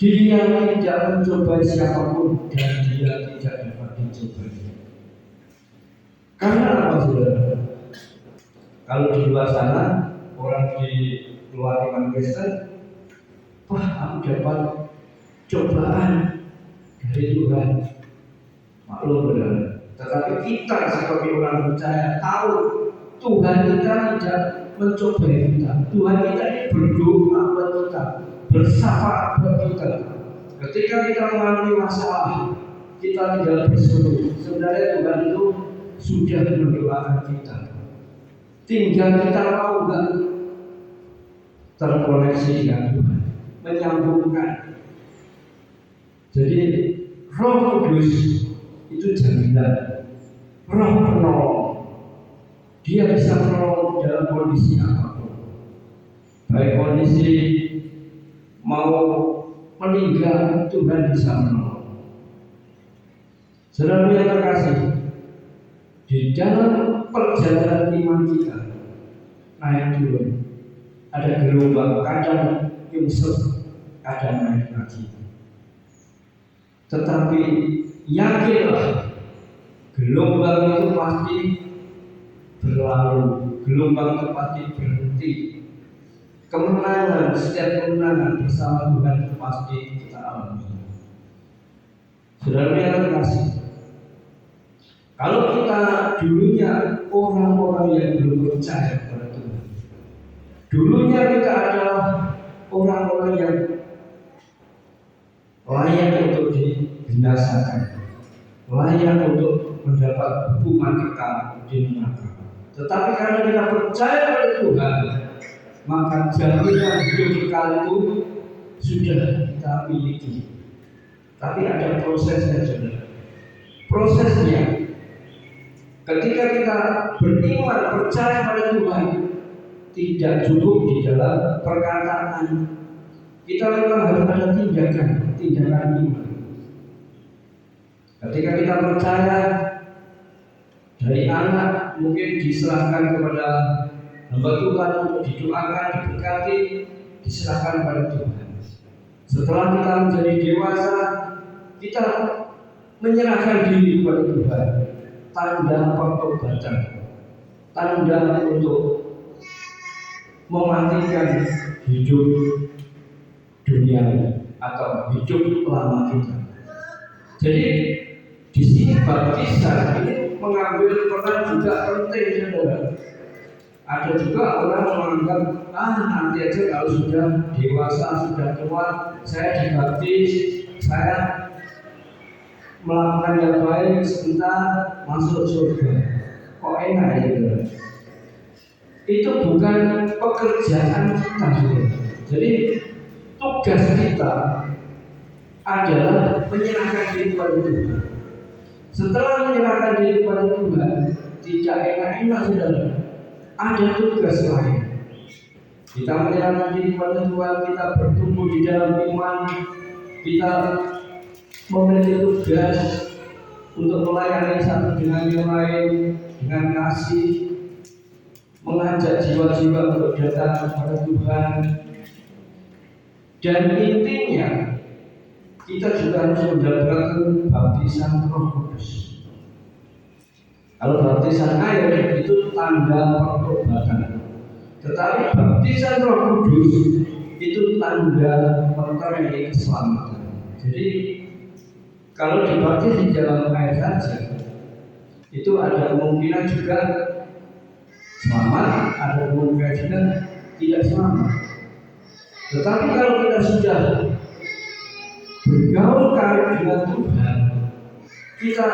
[SPEAKER 2] Dia tidak mencobai siapapun dan Dia tidak dapat dicobai. Karena apa, saudara? Kalau di luar sana orang di luar iman Kristen, wah, aku dapat cobaan dari Tuhan. Maklum, saudara. Tetapi kita sebagai orang percaya tahu Tuhan kita tidak mencobai kita. Tuhan kita ini berdoa buat kita, bersyafaat buat kita. Ketika kita mengalami masalah, kita tidak berseru. Sebenarnya Tuhan itu sudah mendoakan kita. Tinggal kita mau nggak terkoneksi dengan Tuhan, menyambungkan. Jadi Roh Kudus itu jaminan, Roh penolong. Dia bisa menolong dalam kondisi apapun, baik kondisi mau meninggal, Tuhan bisa menolong. Saudara yang terkasih, di dalam perjalanan iman kita naik turun, ada gelombang, kadang nyungsep, kadang naik lagi. Tetapi yakinlah, gelombang itu pasti berlalu, gelombang itu pasti berhenti. Kemenangan, setiap kemenangan bersama Tuhan itu pasti kita alami. Saudara yang terkasih, kalau kita dulunya orang-orang yang belum percaya kepada Tuhan, dulunya kita adalah orang-orang yang layak untuk dibinasakan, layak untuk mendapat hukuman kekal di neraka. Tetapi karena kita percaya pada Tuhan, maka jaminan hidup kekal itu sudah kita miliki. Tapi ada prosesnya, saudara. Prosesnya Ketika kita beriman percaya pada Tuhan, tidak cukup di dalam perkataan. Kita memang harus ada tindakan iman. Ketika kita percaya, dari anak mungkin diserahkan kepada hamba Tuhan untuk didoakan, diberkati, diserahkan pada Tuhan. Setelah kita menjadi dewasa, kita menyerahkan diri kepada Tuhan. Tanda pertobatan, tanda untuk mematikan hidup dunia atau hidup lama kita. Jadi di sini baptisan ini mengambil peran juga penting, saudara. Ada juga orang menganggap nanti aja kalau sudah dewasa, sudah tua, saya dibaptis, saya melakukan yang baik sebentar masuk surga. Kok enak ya, saudara? Itu bukan pekerjaan kita, saudara. Jadi tugas kita adalah menyerahkan diri kepada Tuhan. Setelah menyerahkan diri kepada Tuhan, tidak enak-enak, saudara. Ada tugas lain. Kita menyerahkan diri kepada Tuhan, kita bertumbuh di dalam iman, kita memiliki tugas untuk melayani satu dengan yang lain dengan kasih, mengajak jiwa-jiwa untuk datang kepada Tuhan. Dan intinya kita juga harus mendapatkan baptisan Roh Kudus. Kalau baptisan air itu tanda pertobatan, tetapi baptisan Roh Kudus itu tanda memperoleh keselamatan. Jadi kalau dibaptis di dalam air saja, itu ada kemungkinan juga selamat, ada kemungkinan juga tidak selamat. Tetapi kalau kita sudah bergaul karib dengan Tuhan, kita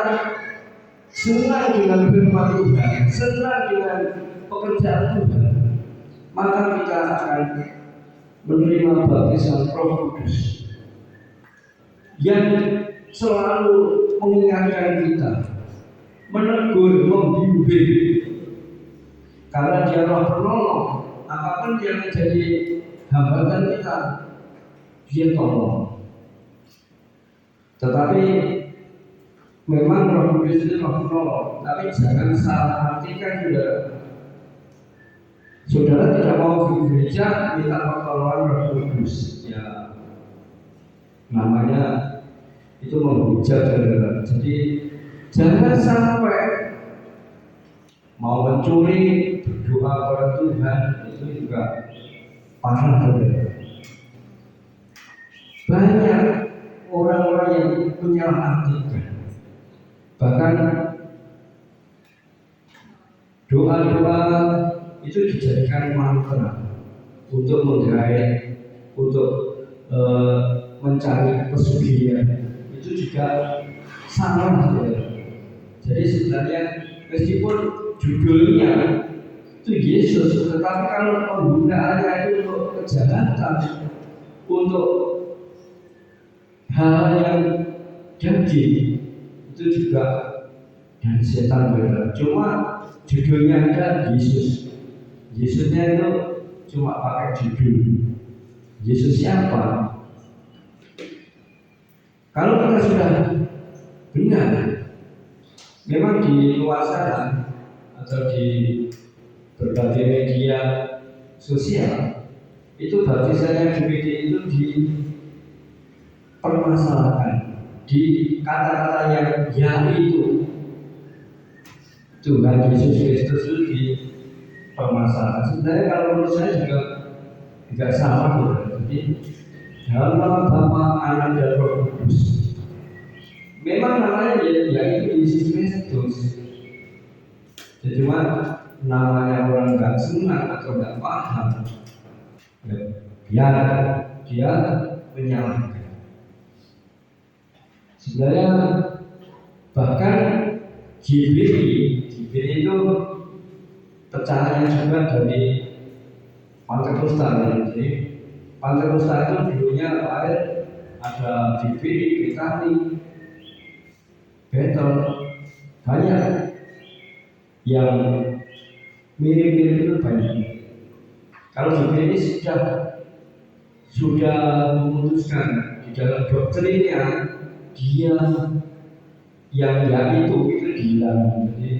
[SPEAKER 2] senang dengan firman Tuhan, senang dengan pekerjaan Tuhan, maka kita akan menerima baptisan Roh Kudus yang selalu mengingatkan kita, menegur, membimbing, karena Dia Roh penolong. Apapun yang menjadi hambatan kita, Dia tolong. Tetapi memang Roh Kudus itu Roh penolong, tapi jangan salah artikan juga. Saudara tidak mau ke gereja minta pertolongan Roh Kudus, ya namanya itu menghujat, saudara. Jadi jangan sampai mau mencuri berdoa kepada Tuhan itu juga parah, saudara. Banyak orang-orang yang menyalahartikan, bahkan doa-doa itu dijadikan mantra untuk menggait, untuk mencari pesugihan. Itu juga salah, saudara. Jadi sebenarnya meskipun judulnya itu Yesus, tetapi kalau penggunaannya itu untuk kejahatan, untuk hal yang daging, itu juga dari setan, saudara. Cuma judulnya ada Yesus. Yesusnya itu cuma pakai judul. Yesus siapa? Kalau kita sudah benar, memang di luar sana atau di berbagai media sosial itu baptisannya GBD itu dipermasalahkan, di kata-kata yang itu Tuhan Yesus Kristus itu dipermasalahkan. Sebenarnya kalau menurut saya juga tidak salah, jadi dalam nama Bapa, Anak dan Roh Kudus. Memang namanya yaitu Yesus Kristus. Jadi cuma namanya orang nggak senang atau nggak paham, biar dia menyalahkan. Sebenarnya bahkan GBI itu pecahannya juga dari Pantekosta. Jadi Pantekosta itu dulunya ada GBI, Britani, Betel, banyak. yang mirip-mirip itu banyak. Kalau juga ini sudah memutuskan di dalam doktrinnya dia yang itu dihilang. Jadi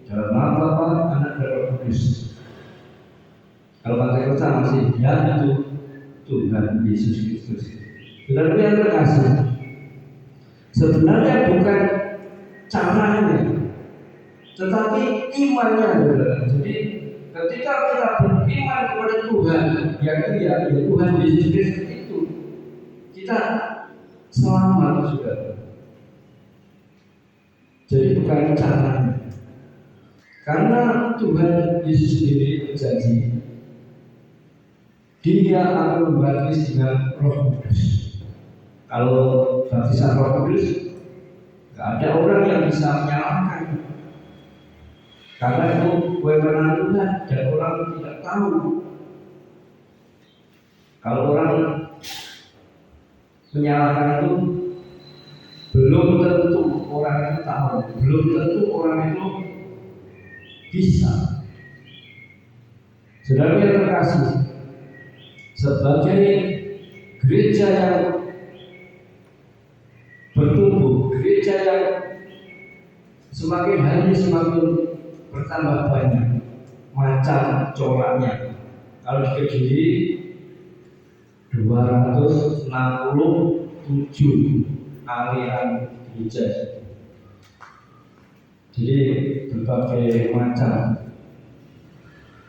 [SPEAKER 2] dalam nama Bapa, Anak dan Roh Kudus. Kalau pakai kota masih ya itu Tuhan Yesus Kristus. Saudara yang terkasih, sebenarnya bukan caranya, tetapi imannya. Jadi ketika kita beriman kepada Tuhan, ya Tuhan Yesus Kristus itu, kita selamat juga. Jadi bukan caranya, karena Tuhan Yesus sendiri berjanji Dia akan membaptis dengan Roh Kudus. Kalau baptisan Roh Kudus, nggak ada orang yang bisa menyalahkan, karena itu wewenang Tuhan dan orang tidak tahu. Kalau orang menyalahkan itu, belum tentu orang itu tahu, belum tentu orang itu bisa. Saudara yang terkasih, sebagai gereja yang bertumbuh, gereja yang semakin hari semakin bertambah banyak macam coraknya. Kalau di Kediri 267 aliran gereja. Jadi berbagai macam.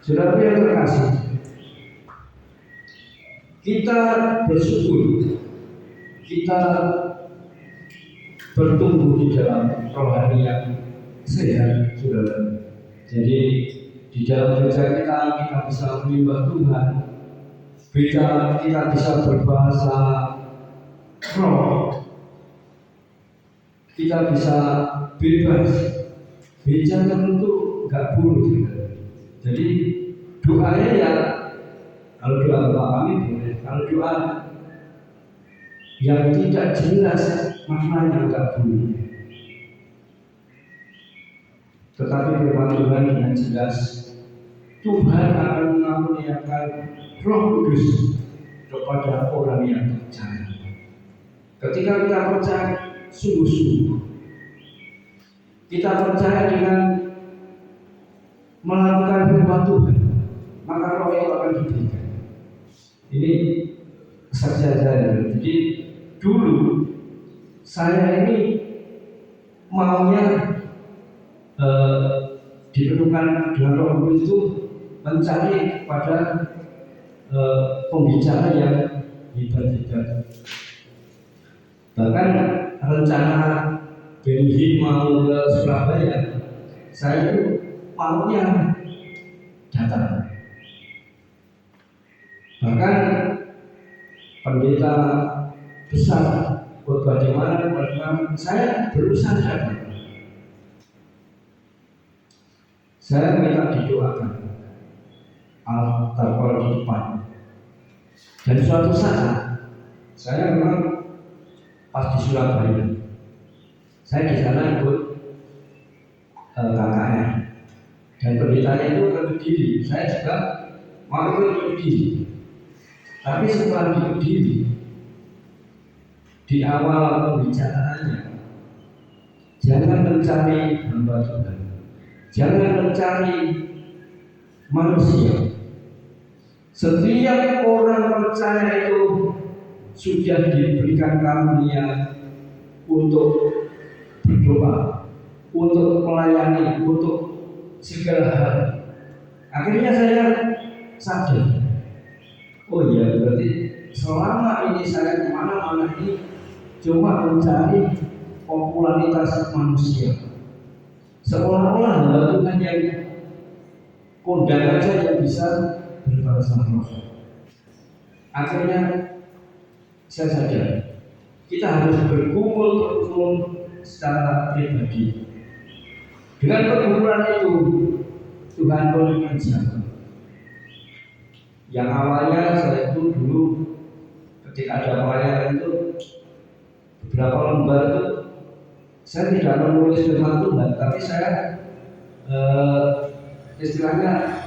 [SPEAKER 2] Saudara yang terkasih, kita bersyukur, kita bertumbuh di dalam rohani yang sehat, saudara. Jadi di dalam gereja kita bisa menyembah Tuhan, kita bisa berbahasa roh, kita bisa bebas. Gereja tentu nggak buruk. Jadi doanya ya, kalau doa Bapak kami boleh, kalau doa yang tidak jelas maknanya nggak boleh. Tetapi firman Tuhan dengan jelas, Tuhan akan mengaruniakan Roh Kudus kepada orang yang percaya. Ketika kita percaya sungguh-sungguh, kita percaya dengan melakukan firman Tuhan, maka Roh itu akan diberikan. Ini kesaksian saya. Jadi dulu saya ini maunya dipenuhkan dengan Roh Kudus itu mencari pada pembicara yang hebat-hebat. Bahkan rencana Benny mau ke Surabaya, saya itu maunya datang. Bahkan pendeta besar bagaimana saya berusaha datang. Saya minta didoakan altar di depan. Dan suatu saat saya memang pas di Surabaya, saya di sana ikut KKR, dan pendetanya itu berdiri. Saya juga mau ikut berdiri. Tapi setelah di Kediri, di awal pembicaraannya, jangan mencari hamba Tuhan, jangan mencari manusia. Setiap orang percaya itu sudah diberikan karunia untuk berdoa, untuk melayani, untuk segala hal. Akhirnya saya sadar, oh iya, berarti selama ini saya kemana-mana ini cuma mencari popularitas manusia. Seolah-olah hamba Tuhan yang kondang aja yang bisa berbahasa roh. Akhirnya saya sadar, kita harus berkumpul secara pribadi. Dengan perkumpulan itu Tuhan pun menjaga. Yang awalnya saya itu dulu ketika ada pelayanan itu beberapa lembar itu saya tidak menulis firman Tuhan, tapi saya istilahnya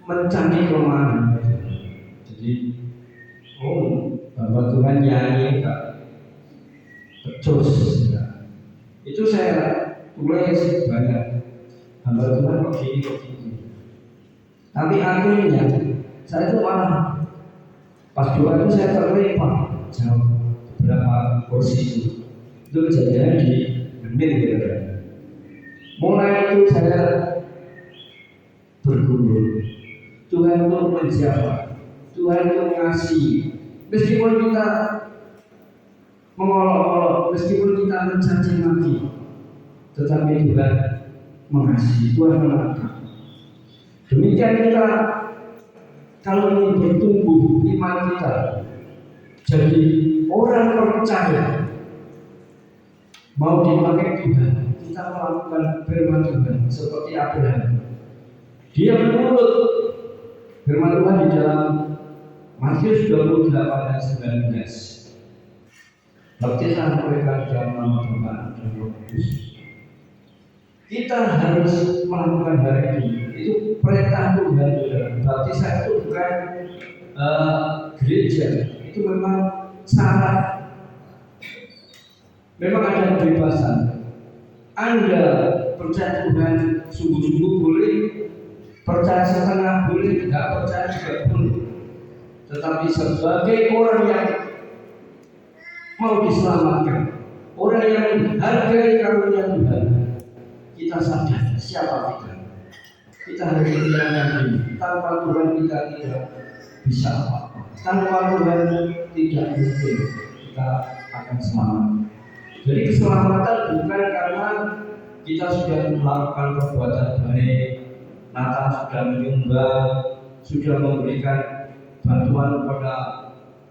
[SPEAKER 2] mencari kelemahan. Jadi bahwa Tuhan nyanyi enggak becus ya. Itu saya tulis banyak, hamba Tuhan kok gini. Tapi akhirnya saya itu malah pas doa itu saya terlempar jauh beberapa kursi itu kejadian di Benin gitu. Mulai itu saya bergumul, Tuhan itu menjawab, Tuhan itu mengasihi. Meskipun kita mengolok-olok, meskipun kita mencaci maki, tetapi Tuhan mengasihi, Tuhan menangkap. Demikian kita kalau ingin bertumbuh iman kita jadi orang percaya, mau dipakai Tuhan, kita melakukan firman Tuhan seperti Abraham. Dia menurut firman Tuhan di dalam Matius 28 ayat 19. Baptisan mereka dalam nama Tuhan dan Roh Kudus. Kita harus melakukan hal ini. Itu perintah Tuhan. Baptisan itu bukan gereja, itu memang syarat. Memang ada kebebasan. Anda percaya Tuhan sungguh-sungguh boleh, percaya setengah boleh, tidak percaya juga boleh. Tetapi sebagai orang yang mau diselamatkan, orang yang menghargai karunia Tuhan, kita sadar siapa kita. Kita harus menjalankan ini. Tanpa Tuhan kita tidak bisa apa-apa. Tanpa Tuhan tidak mungkin kita akan selamat. Jadi keselamatan bukan karena kita sudah melakukan perbuatan baik, Natal sudah menyumbang, sudah memberikan bantuan kepada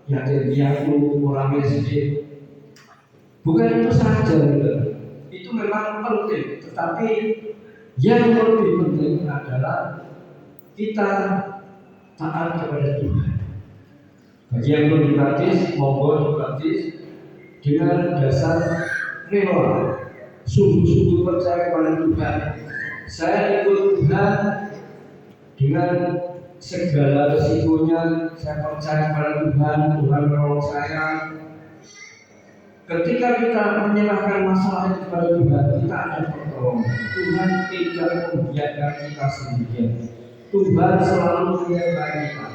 [SPEAKER 2] yatim piatu, orang miskin. Bukan itu saja, itu memang penting. Tetapi yang lebih penting adalah kita taat kepada Tuhan. Bagi yang belum dibaptis, monggo dibaptis dengan dasar rela, sungguh-sungguh percaya kepada Tuhan. Saya ikut Tuhan dengan segala resikonya, saya percaya kepada Tuhan, Tuhan menolong saya. Ketika kita menyerahkan masalah itu kepada Tuhan, kita akan pertolongan. Tuhan tidak membiarkan kita sendirian. Tuhan selalu menyertai kita.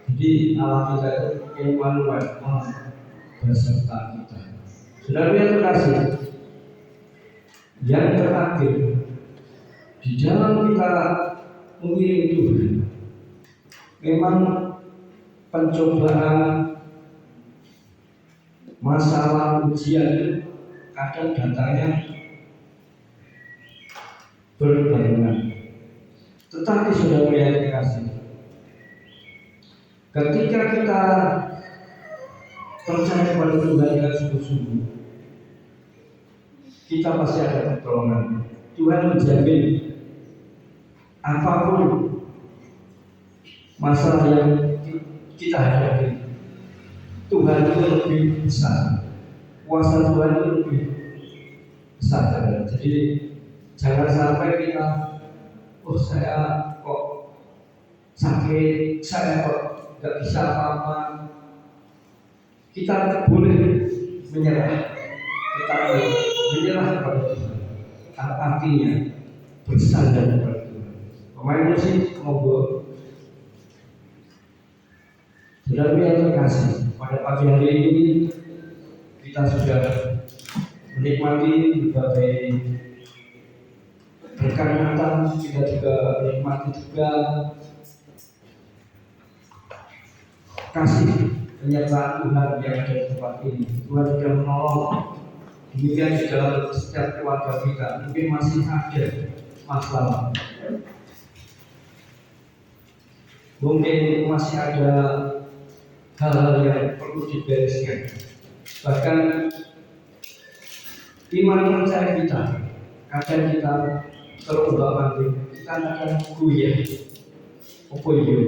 [SPEAKER 2] Jadi Allah kita itu Emmanuel, Allah beserta kita. Saudara yang terkasih, yang terakhir di dalam kita mengiring Tuhan, memang pencobaan, masalah, ujian kadang datangnya berbarengan. Tetapi saudara yang dikasih, ketika kita percaya kepada Tuhan dengan sungguh-sungguh, kita pasti ada pertolongan. Tuhan menjamin apapun masalah yang kita hadapi, Tuhan itu lebih besar, kuasa Tuhan itu lebih besar. Jadi jangan sampai kita, saya kok sakit, saya kok gak bisa apa-apa. Kita boleh menyerah, tetapi menyerah kepada Tuhan artinya bersandar kepada Tuhan. Pemain musik monggo. Saudara yang terkasih, pada pagi hari ini kita sudah menikmati berbagai berkat Natal, kita juga menikmati juga kasih penyertaan Tuhan yang ada di tempat ini. Tuhan sudah menolong. Demikian di dalam setiap keluarga kita. Mungkin masih ada masalah, mungkin masih ada hal-hal yang perlu dibereskan. Bahkan iman percaya kita, kadang kita terombang-ambing, kita kadang goyah. Apa yo?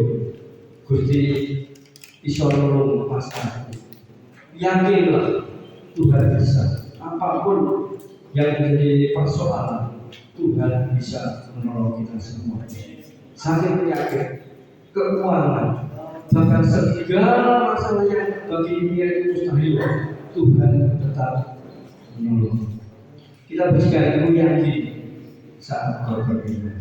[SPEAKER 2] Gusti iso nolong masalah. Yakinlah Tuhan bisa. Apapun yang menjadi persoalan, Tuhan bisa menolong kita semua. Saya yakin keuangan, bahkan segala masalah yang bagi dunia itu mustahil, Tuhan tetap menolong. Kita bersekali yakin saat kau berdoa.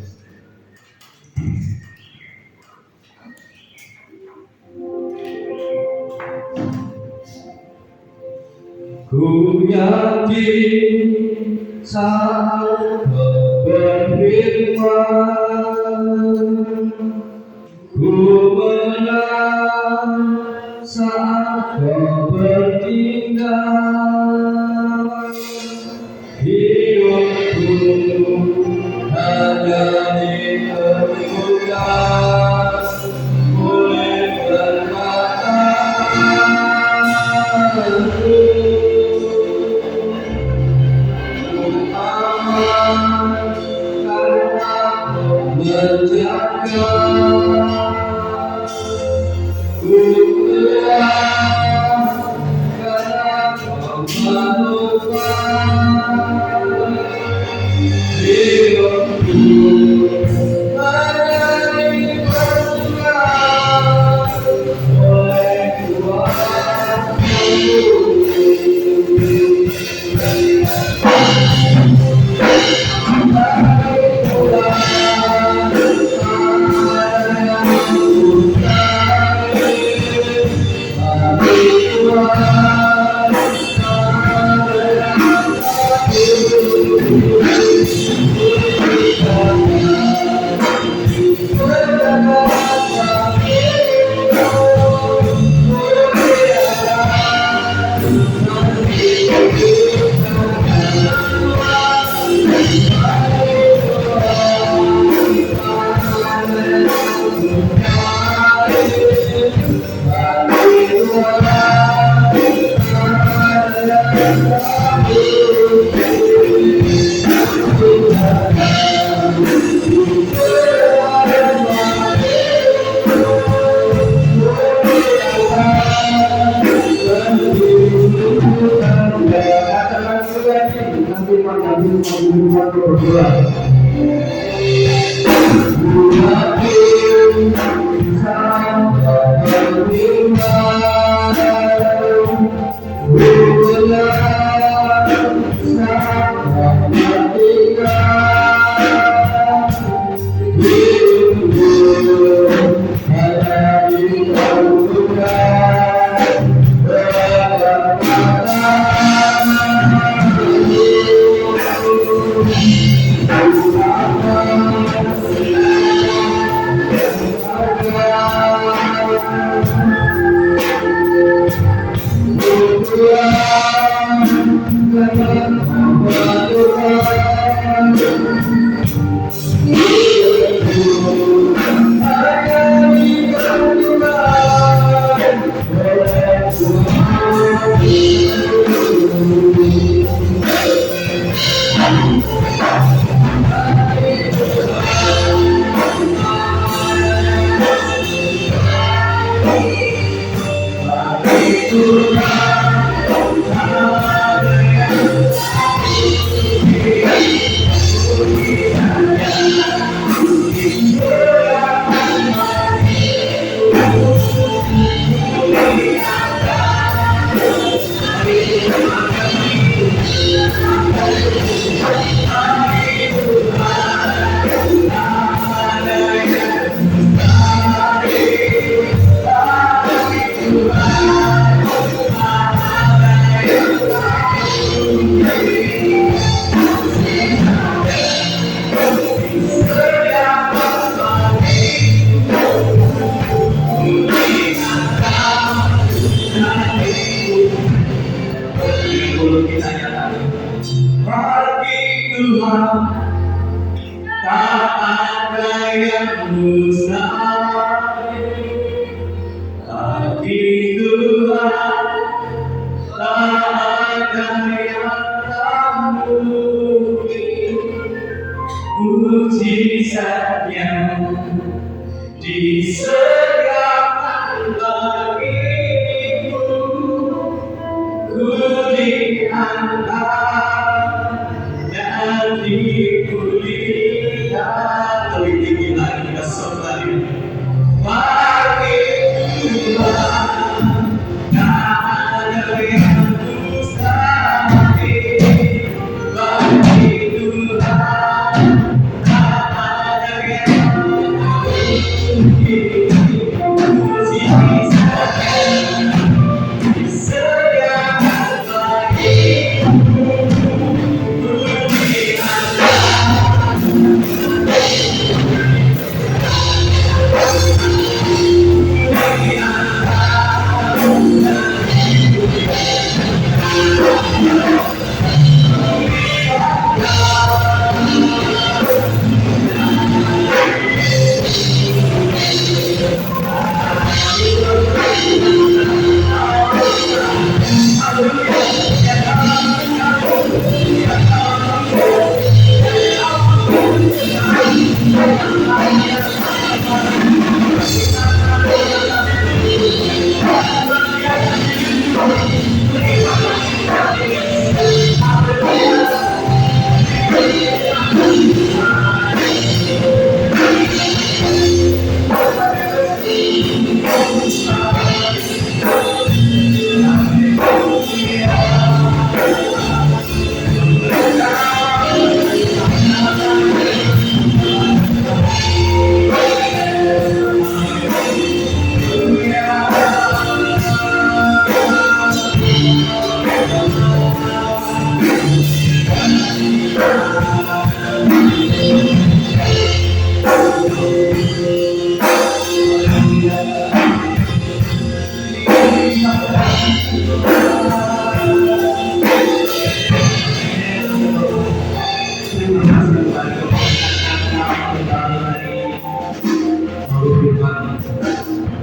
[SPEAKER 2] Ku yakin saat kau berfirman, ku menang saat kau bertindak. Hidupku hanya ditentukan oleh perkataanmu. Menjaga ku kuat karena kau menolong. Hidupku hanya diperlukan oleh kuasa-Mu. Bagi Tuhan tak ada yang mustahil. Bagi Tuhan tak ada yang tak mungkin. Mujizatnya disediakan bagiku. Ku diangkat dan dipulihkan.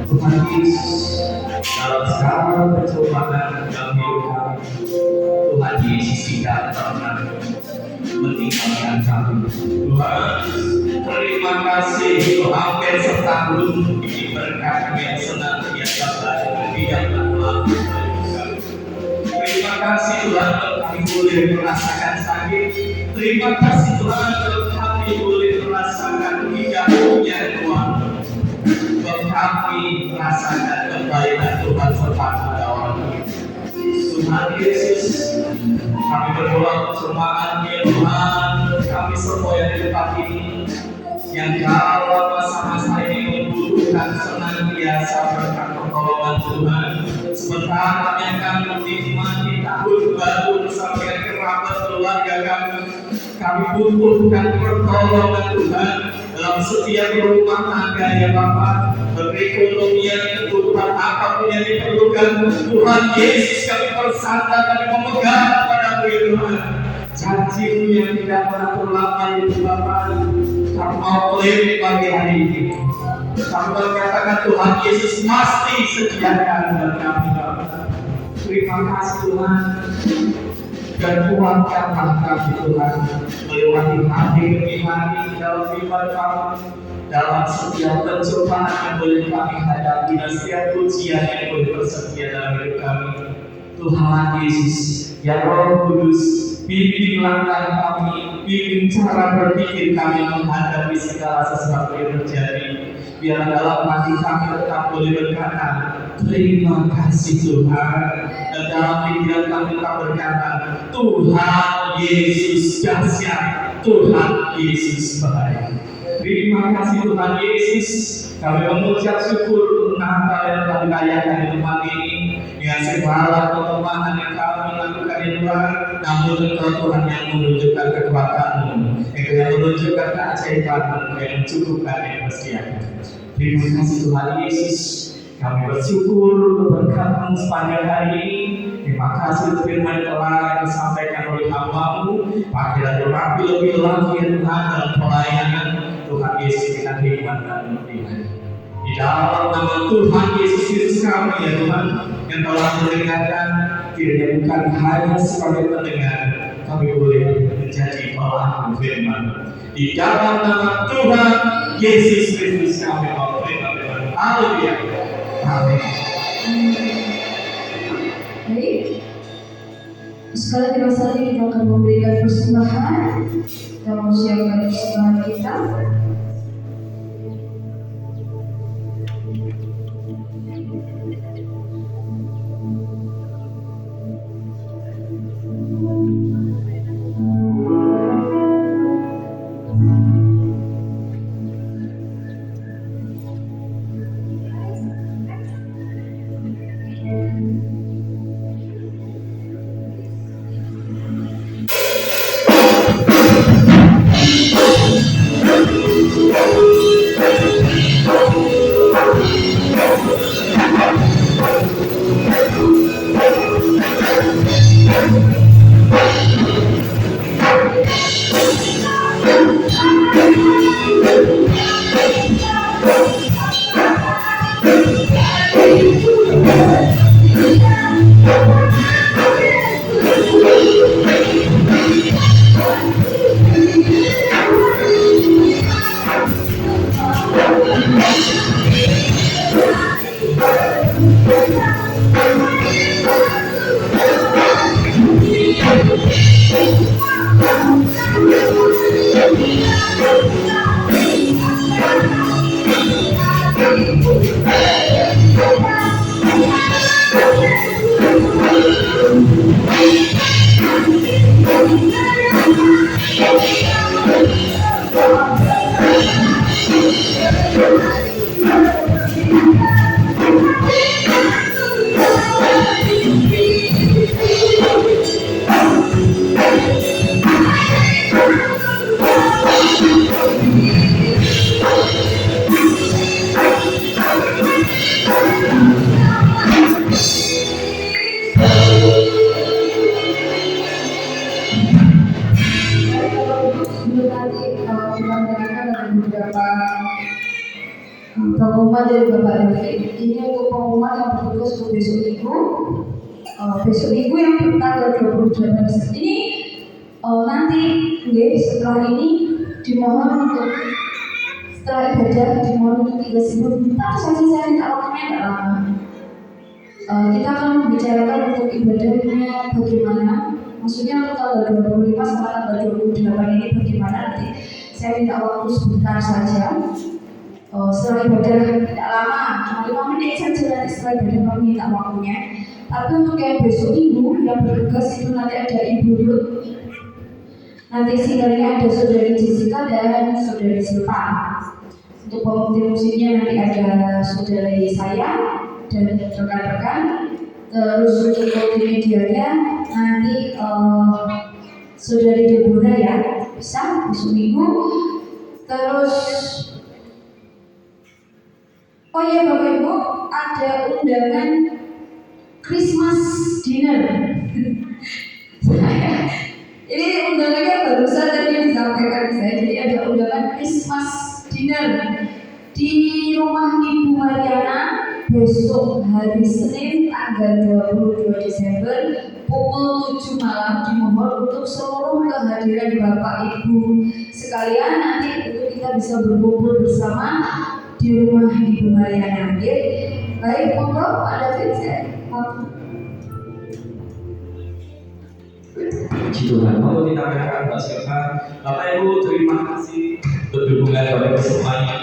[SPEAKER 3] Tuhan Yesus, dalam segala percobaan dalam hidup kami, Tuhan Yesus tidak pernah meninggalkan kami. Tuhan, terima kasih untuk hampir setahun ini berkat yang senantiasa tidak pernah. Terima kasih Tuhan untuk kami boleh merasakan sakit. Terima kasih Tuhan untuk kami boleh merasakan tidak punya Tuhan. Untuk kami merasakan kebaikan Tuhan serta menolong. Tuhan Yesus, kami berdoa persembahan ya Tuhan, kami semua yang di tempat ini, yang dalam masa-masa ini membutuhkan senantiasa berkat pertolongan Tuhan. Sementara yang kami menikmati tahun baru bersama kerabat keluarga kami butuhkan pertolongan Tuhan dalam setiap rumah tangga ya Bapak. Perekonomian, kebutuhan apapun yang diperlukan, Tuhan Yesus kami bersandar kami memegang pada Tuhan. Janji-Mu yang tidak pernah terlambat itu Bapak, kami mau klaim pagi hari ini. Kami berkatakan Tuhan Yesus pasti sediakan buat kami Bapak. Terima kasih Tuhan. Dan kuatkanlah kami Tuhan melewati hari demi hari dalam ibadah kami, dalam setiap pencobaan yang boleh kami hadapi dan setiap ujian yang boleh bersedia dalam hidup kami. Tuhan Yesus, ya Roh Kudus, bimbing langkah kami, bimbing cara berpikir kami menghadapi segala sesuatu yang terjadi. Biar dalam hati kami tetap boleh berkata, terima kasih Tuhan. Dan dalam pikiran kami tetap berkata, Tuhan Yesus dahsyat, Tuhan Yesus baik. Terima kasih Tuhan Yesus. Kami mengucap syukur untuk Natal yang telah dirayakan di tempat ini dengan segala kelemahan yang kami lakukan di luar. Namun Engkau Tuhan yang menunjukkan kekuatan-Mu, Engkau yang menunjukkan keajaiban-Mu, yang mencukupkan yang bersediakan. Terima kasih Tuhan Yesus. Kami bersyukur untuk berkat-Mu sepanjang hari ini. Terima kasih untuk firman telah disampaikan oleh hamba-Mu. Pakai doa lebih lagi ya Tuhan dalam pelayanan Tuhan Yesus kita hikmat dan mengerti. Di dalam nama Tuhan Yesus Kristus kami ya Tuhan yang telah mendengarkan, kiranya bukan hanya sebagai pendengar, kami boleh menjadi pelaku firman. Di dalam nama Tuhan Yesus Kristus kami berdoa. Haleluya. Amin.
[SPEAKER 1] Baik, sekarang di masa ini kita akan memberikan persembahan. Kita mau siapkan persembahan kita. dari Bapak David. Ini untuk pengumuman yang bertugas untuk besok minggu. Besok minggu yang tanggal 28 ini nanti setelah ini dimohon untuk setelah ibadah dimohon untuk 3 sebelum saya minta waktunya tidak lama. Kita akan membicarakan untuk ibadahnya bagaimana, maksudnya untuk tanggal 25 sama tanggal 28 ini bagaimana, nanti saya minta waktu sebentar saja. Setelah ibadah tidak lama, cuma 5 menit saja, nanti setelah ibadah kami minta waktunya. Tapi untuk yang besok minggu yang bertugas itu nanti ada Ibu Ruth, nanti singernya ada Saudari Jessica dan Saudari Silva. Untuk pemukti musiknya nanti ada saudari saya dan rekan-rekan. Terus untuk multimedianya nanti Saudari Deborah ya, bisa besok minggu. Terus oh ya Bapak Ibu, ada undangan Christmas dinner. Ini undangannya barusan tadi disampaikan saya. Jadi ada undangan Christmas dinner di rumah Ibu Mariana besok hari Senin tanggal 22 Desember pukul 7 malam. Dimohon untuk seluruh kehadiran Bapak Ibu sekalian nanti untuk kita bisa berkumpul bersama di rumah Ibu Mariana. Baik, monggo Pak David, saya
[SPEAKER 3] Puji Tuhan, mau kita berikan bersyukur. Bapak Ibu, terima kasih untuk dukungan Bapak Ibu semuanya.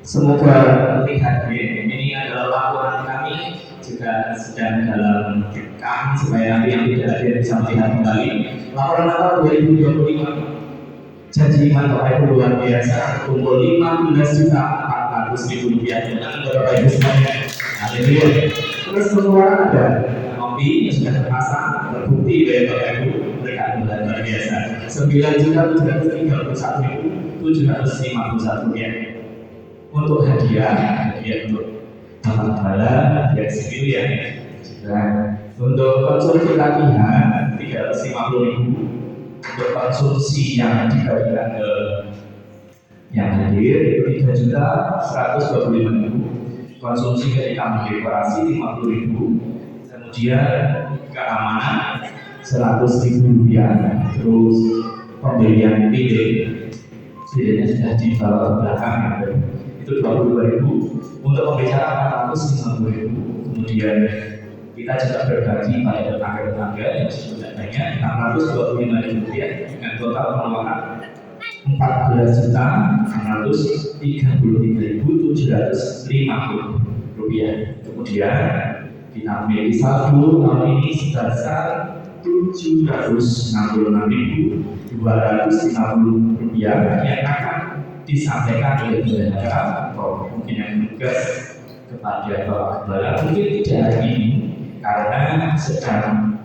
[SPEAKER 3] Semoga terlihat ini adalah laporan kami juga sedang dalam kami supaya nanti yang tidak hadir bisa melihat kembali. Laporan awal 2025 janji iman Bapak Ibu luar biasa, kumpul 15.400.000 rupiah dengan Bapak Ibu semuanya. Haleluya. Terus semua ada kopi yang sudah terpasang terbukti oleh Bapak Ibu, mereka adalah luar biasa. 9.731.751 rupiah untuk hadiah untuk Bapak Kepala, hadiah sipil ya. Untuk konsumsi latihan 350.000. Untuk konsumsi yang dibagikan ke yang hadir itu 3.125.000. Konsumsi ketika dekorasi 50.000. Kemudian keamanan 100.000 rupiah. Terus pembelian titik tidaknya sudah dibawa ke belakang ya. Itu 22.000. Untuk pembicaraan 450.000. Kemudian kita juga berbagi pada tetangga-tetangga yang sudah banyak 625.000 rupiah dengan total pengeluaran 14.633.750 rupiah. Kemudian kita memiliki saldo tahun ini sebesar 766.250 rupiah yang akan disampaikan oleh bendahara atau mungkin yang tugas kepada Bapak Kepala, mungkin tidak hari ini karena sedang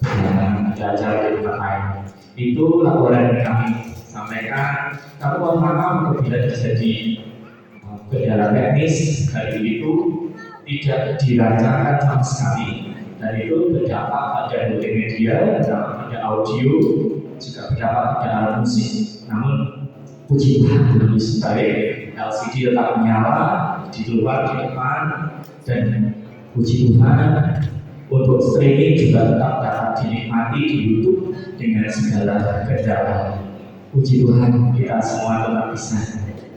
[SPEAKER 3] ada acara di tempat lain. Itu laporan yang kami sampaikan. Kami mohon maaf apabila terjadi kendala teknis dari itu tidak dilancarkan sama sekali, dan itu berdampak pada multimedia, berdampak pada audio, juga berdampak pada alat musik. Namun puji Tuhan lebih baik, LCD tetap menyala di luar, di depan, dan puji Tuhan untuk streaming juga tetap dapat dinikmati di YouTube dengan segala kendala. Puji Tuhan, kita semua tetap bisa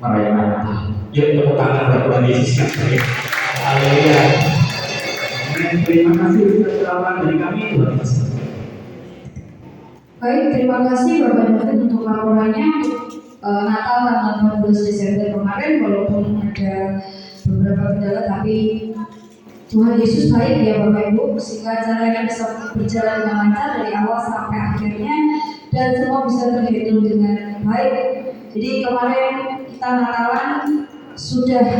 [SPEAKER 3] merayakan Natal. Yuk tepuk tangan buat Tuhan Yesus Kristus. Haleluya. Terima kasih sudah selamat dari kami, Tuhan Yesus.
[SPEAKER 1] Baik, terima kasih Bapak David untuk laporannya Natal tanggal 14 Desember kemarin. Walaupun ada beberapa kendala, tapi Tuhan Yesus baik ya Bapak Ibu, sehingga acaranya bisa berjalan dengan lancar dari awal sampai akhirnya dan semua bisa terhitung dengan baik. Jadi kemarin kita Natalan sudah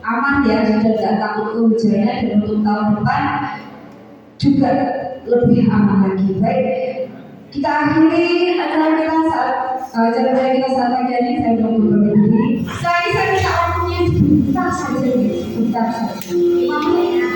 [SPEAKER 1] aman ya, sudah tidak takut kehujanan, dan untuk tahun depan juga lebih aman lagi. Baik, kita akhiri acara kita saat pagi ini. Saya udah berbagi diri. Saya minta waktunya sebentar saja, sebentar saja. 5 menit.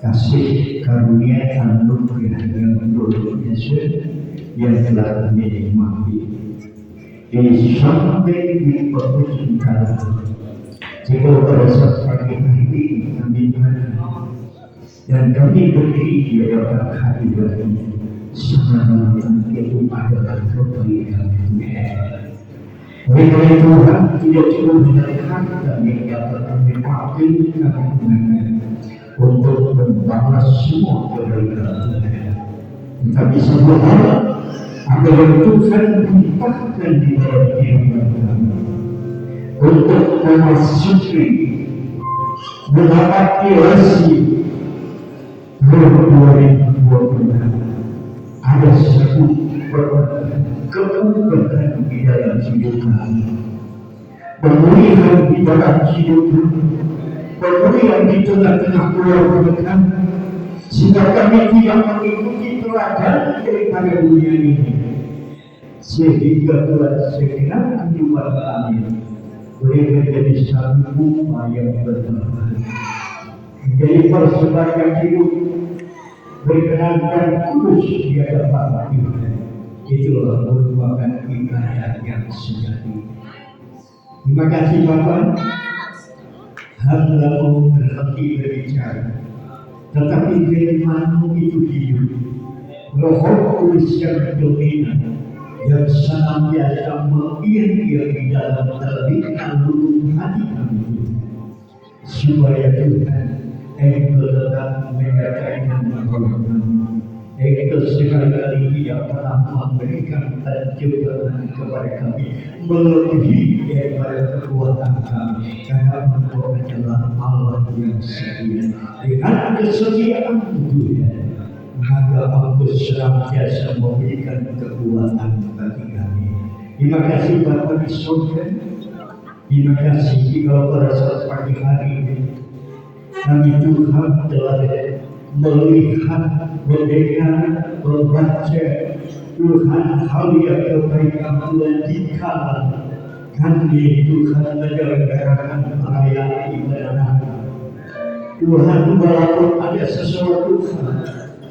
[SPEAKER 4] kasih karunia anugerah Tuhan Yesus yang telah menikmati sampai di permukaan. Jika pada saat pagi hari kami dan kami berdiri di hadapan hadirat sama itu adalah kebaikan Tuhan. Oleh karena Tuhan tidak cuma menyerahkan kami dapat menikmati kami untuk membalas semua kebaikan Tuhan, tetapi semua hal agar Tuhan limpahkan di dalam kehidupan kami untuk memasuki menghadapi rasio 2020. Ada satu keunggulan di dalam hidup kami, pemulihan di dalam hidup kami, pemulihan di tengah-tengah keluarga kami, sehingga kami tidak mengikuti teladan daripada dunia ini, sehingga Tuhan segenap kehidupan kami boleh menjadi satu upaya yang bermanfaat, menjadi persembahan hidup berkenan dan kudus di hadapan Tuhan. Itulah merupakan ibadah yang sejati. Terima kasih Bapak. Hamba-Mu berhenti berbicara, tetapi firman-Mu itu hidup. Roh Kudus yang dominan yang senantiasa mengiring di dalam terbitan lubuk hati kami, supaya Tuhan Engkau tetap menyertai dan menolong. Engkau sekali kali tidak pernah memberikan pencobaan kepada kami melebihi daripada kekuatan kami, karena Engkau adalah Allah yang setia. Dengan kesetiaan Tuhan, maka Engkau senantiasa memberikan kekuatan bagi kami. Terima kasih Bapa di surga. Terima kasih kalau pada saat pagi hari ini kami Tuhan telah melihat, mendengar, membaca Tuhan hal yang kebaikan Tuhan dikala kami Tuhan menyelenggarakan perayaan ibadah Natal. Tuhan walaupun ada sesuatu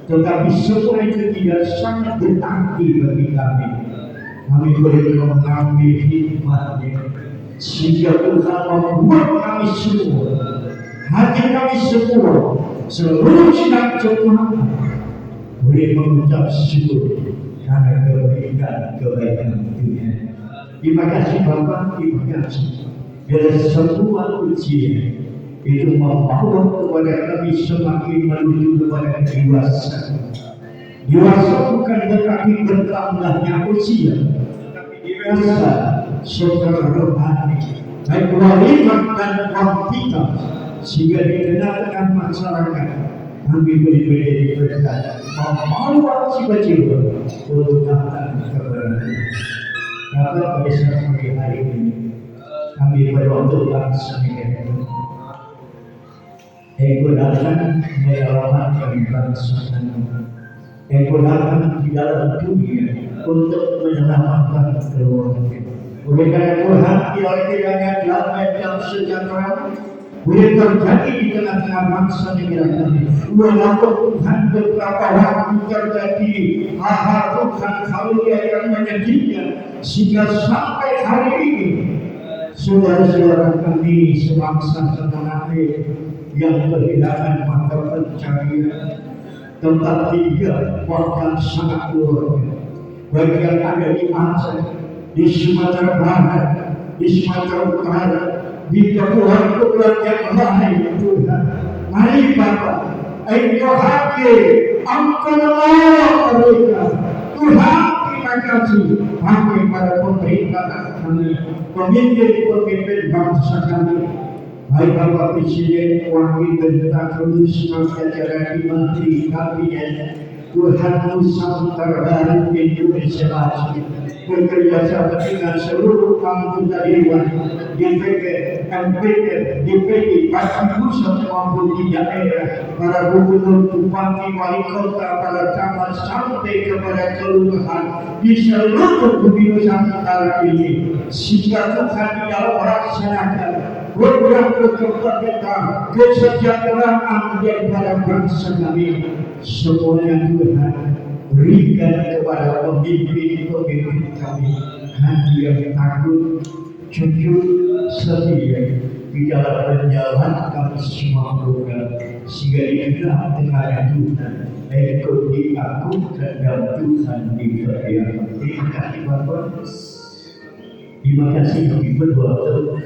[SPEAKER 4] tetapi semua itu tidak sangat berarti bagi kami. Kami boleh mengambil hikmahnya sehingga Tuhan membuat kami semua, hati kami semua, seluruh sidang jemaat boleh mengucap syukur karena kebaikan Tuhan. Terima kasih Bapa, terima kasih. Bila semua ujian itu membawa kepada kami semakin menuju kepada kedewasaan. Dewasa bukan berarti bertambahnya usia, tetapi dewasa secara rohani, baik kualitas dan kuantitas, sehingga di tengah-tengah masyarakat kami boleh menjadi berkat, membawa jiwa-jiwa untuk datang kepada Tuhan. Karena pada saat pagi hari ini kami berdoa bangsa negara ini, Engkau datang menyelamatkan bangsa kami, Engkau datang di dalam dunia untuk menyelamatkan keluarga. Oleh karena Tuhan, kiranya damai dan sejahtera boleh terjadi di tengah-tengah bangsa negara kami. Walaupun Tuhan beberapa waktu terjadi hal-hal Tuhan karunia yang menyedihkan, sehingga sampai hari ini saudara-saudara kami sebangsa setanah air yang kehilangan mata pencaharian, tempat tinggal bahkan sangat luar biasa. Baik yang ada di Aceh, di Sumatera Barat, di Sumatera Utara, di kepulauan-kepulauan yang lain, Tuhan. Mari Bapa, Engkau hadir, Engkau menolong mereka. Tuhan, terima kasih. Pakai para pemerintah kami, pemimpin-pemimpin bangsa kami, baik Bapak Presiden, Wakil Ketua Komisioner Jajaran Menteri Kabinet, Tuhan Nusantara Indonesia Maju, bekerja sama dengan seluruh anggota Dewan, DPR, MPR, DPD, baik pusat maupun di daerah, para gubernur, bupati, wali kota, para camat sampai kepada kelurahan di seluruh bumi Nusantara ini, sehingga Tuhan di dalam melaksanakan program kemerdekaan, kesejahteraan daripada bangsa kami, semuanya Tuhan berikan kepada pemimpin-pemimpin kami hati yang takut, jujur, setia di dalam menjalankan semua program, sehingga di tengah-tengah Tuhan Engkau diagungkan dan Tuhan dipercaya. Terima kasih Bapak. Terima kasih kami berdoa.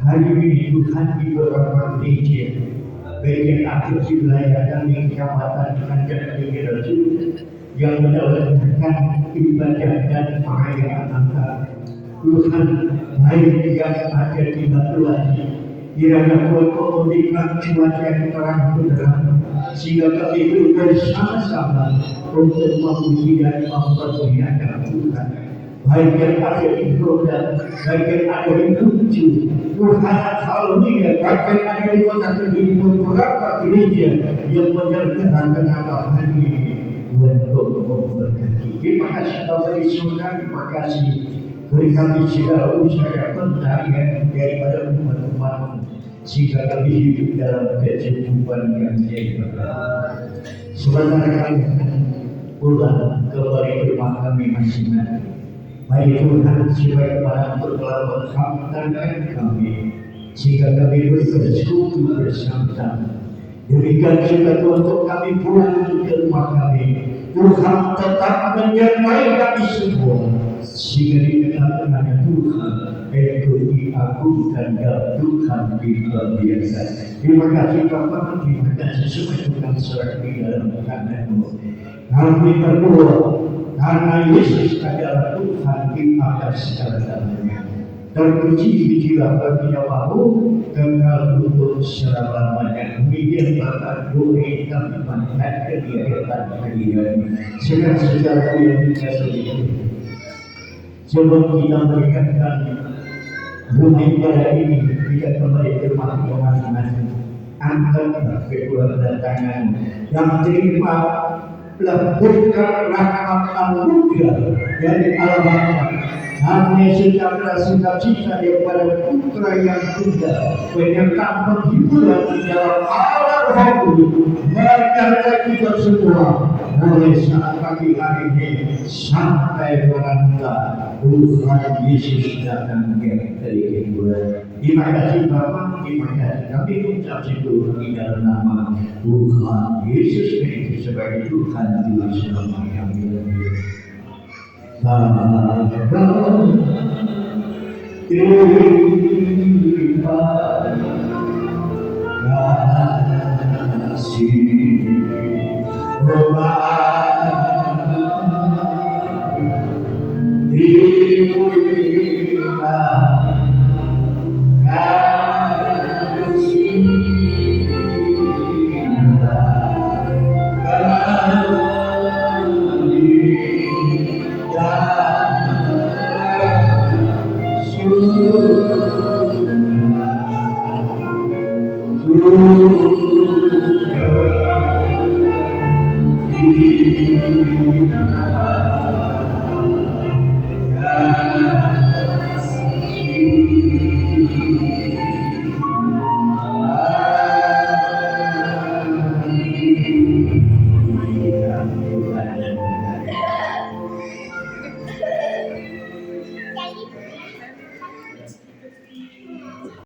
[SPEAKER 4] Hari ini Tuhan di beberapa gereja, baik yang aktif di wilayah kami, kecamatan Kanjeng Rasul, yang menjalankan ibadah dan perayaan Natal. Tuhan, baik yang ada di Batuasi, kiranya Tuhan memberikan cuaca yang terang benderang, sehingga kami bersama-sama untuk memuji dan mempermuliakan Tuhan. Baik yang ada di Roda, baik yang ada di Kunci, Tuhan haleluya, baik yang ada di kota Kediri, beberapa gereja yang menyertakan nama hari ini, untuk memberkati. Terima kasih Bapak di surga, terima kasih. Beri kami segala usaha pencarian daripada umat-umat, sehingga kami hidup dalam kecukupan yang sehat. Sebenarnya kami pulang kembali ke rumah kami masing-masing. Baik Tuhan, supaya para berkelaban hamdan kami, sehingga kami bersekutu bersama. Demikian juga untuk kami pulang ke rumah kami, Tuhan tetap menyertai kami semua, sehingga di tengah-tengahnya Tuhan Engkau diagungkan dan Tuhan diperbiasakan. Terima kasih Bapak, terima kasih semua Tuhan serta di dalam tangan-Mu. Kami berdoa karena Yesus adalah Tuhan di atas segala-galanya. Terpuji dijiwa bagi namamu, kekal untuk selama-lamanya. Demikian Bapak doa kami panjatkan di hadapan Hadirat. Segala yang dikasihi, sebelum kita mendekatkan rumah ibadah ini, kita kembali ke rumah masing-masing. Angkat kedua tangan yang terima berkat rahmat anugerah dari Allah Bapa, hanya sejahtera sukacita daripada Putra yang tunggal, penyertaan penghiburan di dalam Allah Roh menyertai kita semua mulai saat pagi hari ini sampai beranda Tuhan Yesus datang dari kedua. Terima kasih Bapa, terima kasih. Kami ucap syukur di dalam nama Tuhan Yesus Kristus sebagai Tuhan Tuhan selama kami. Bapa, terima kasih. Terima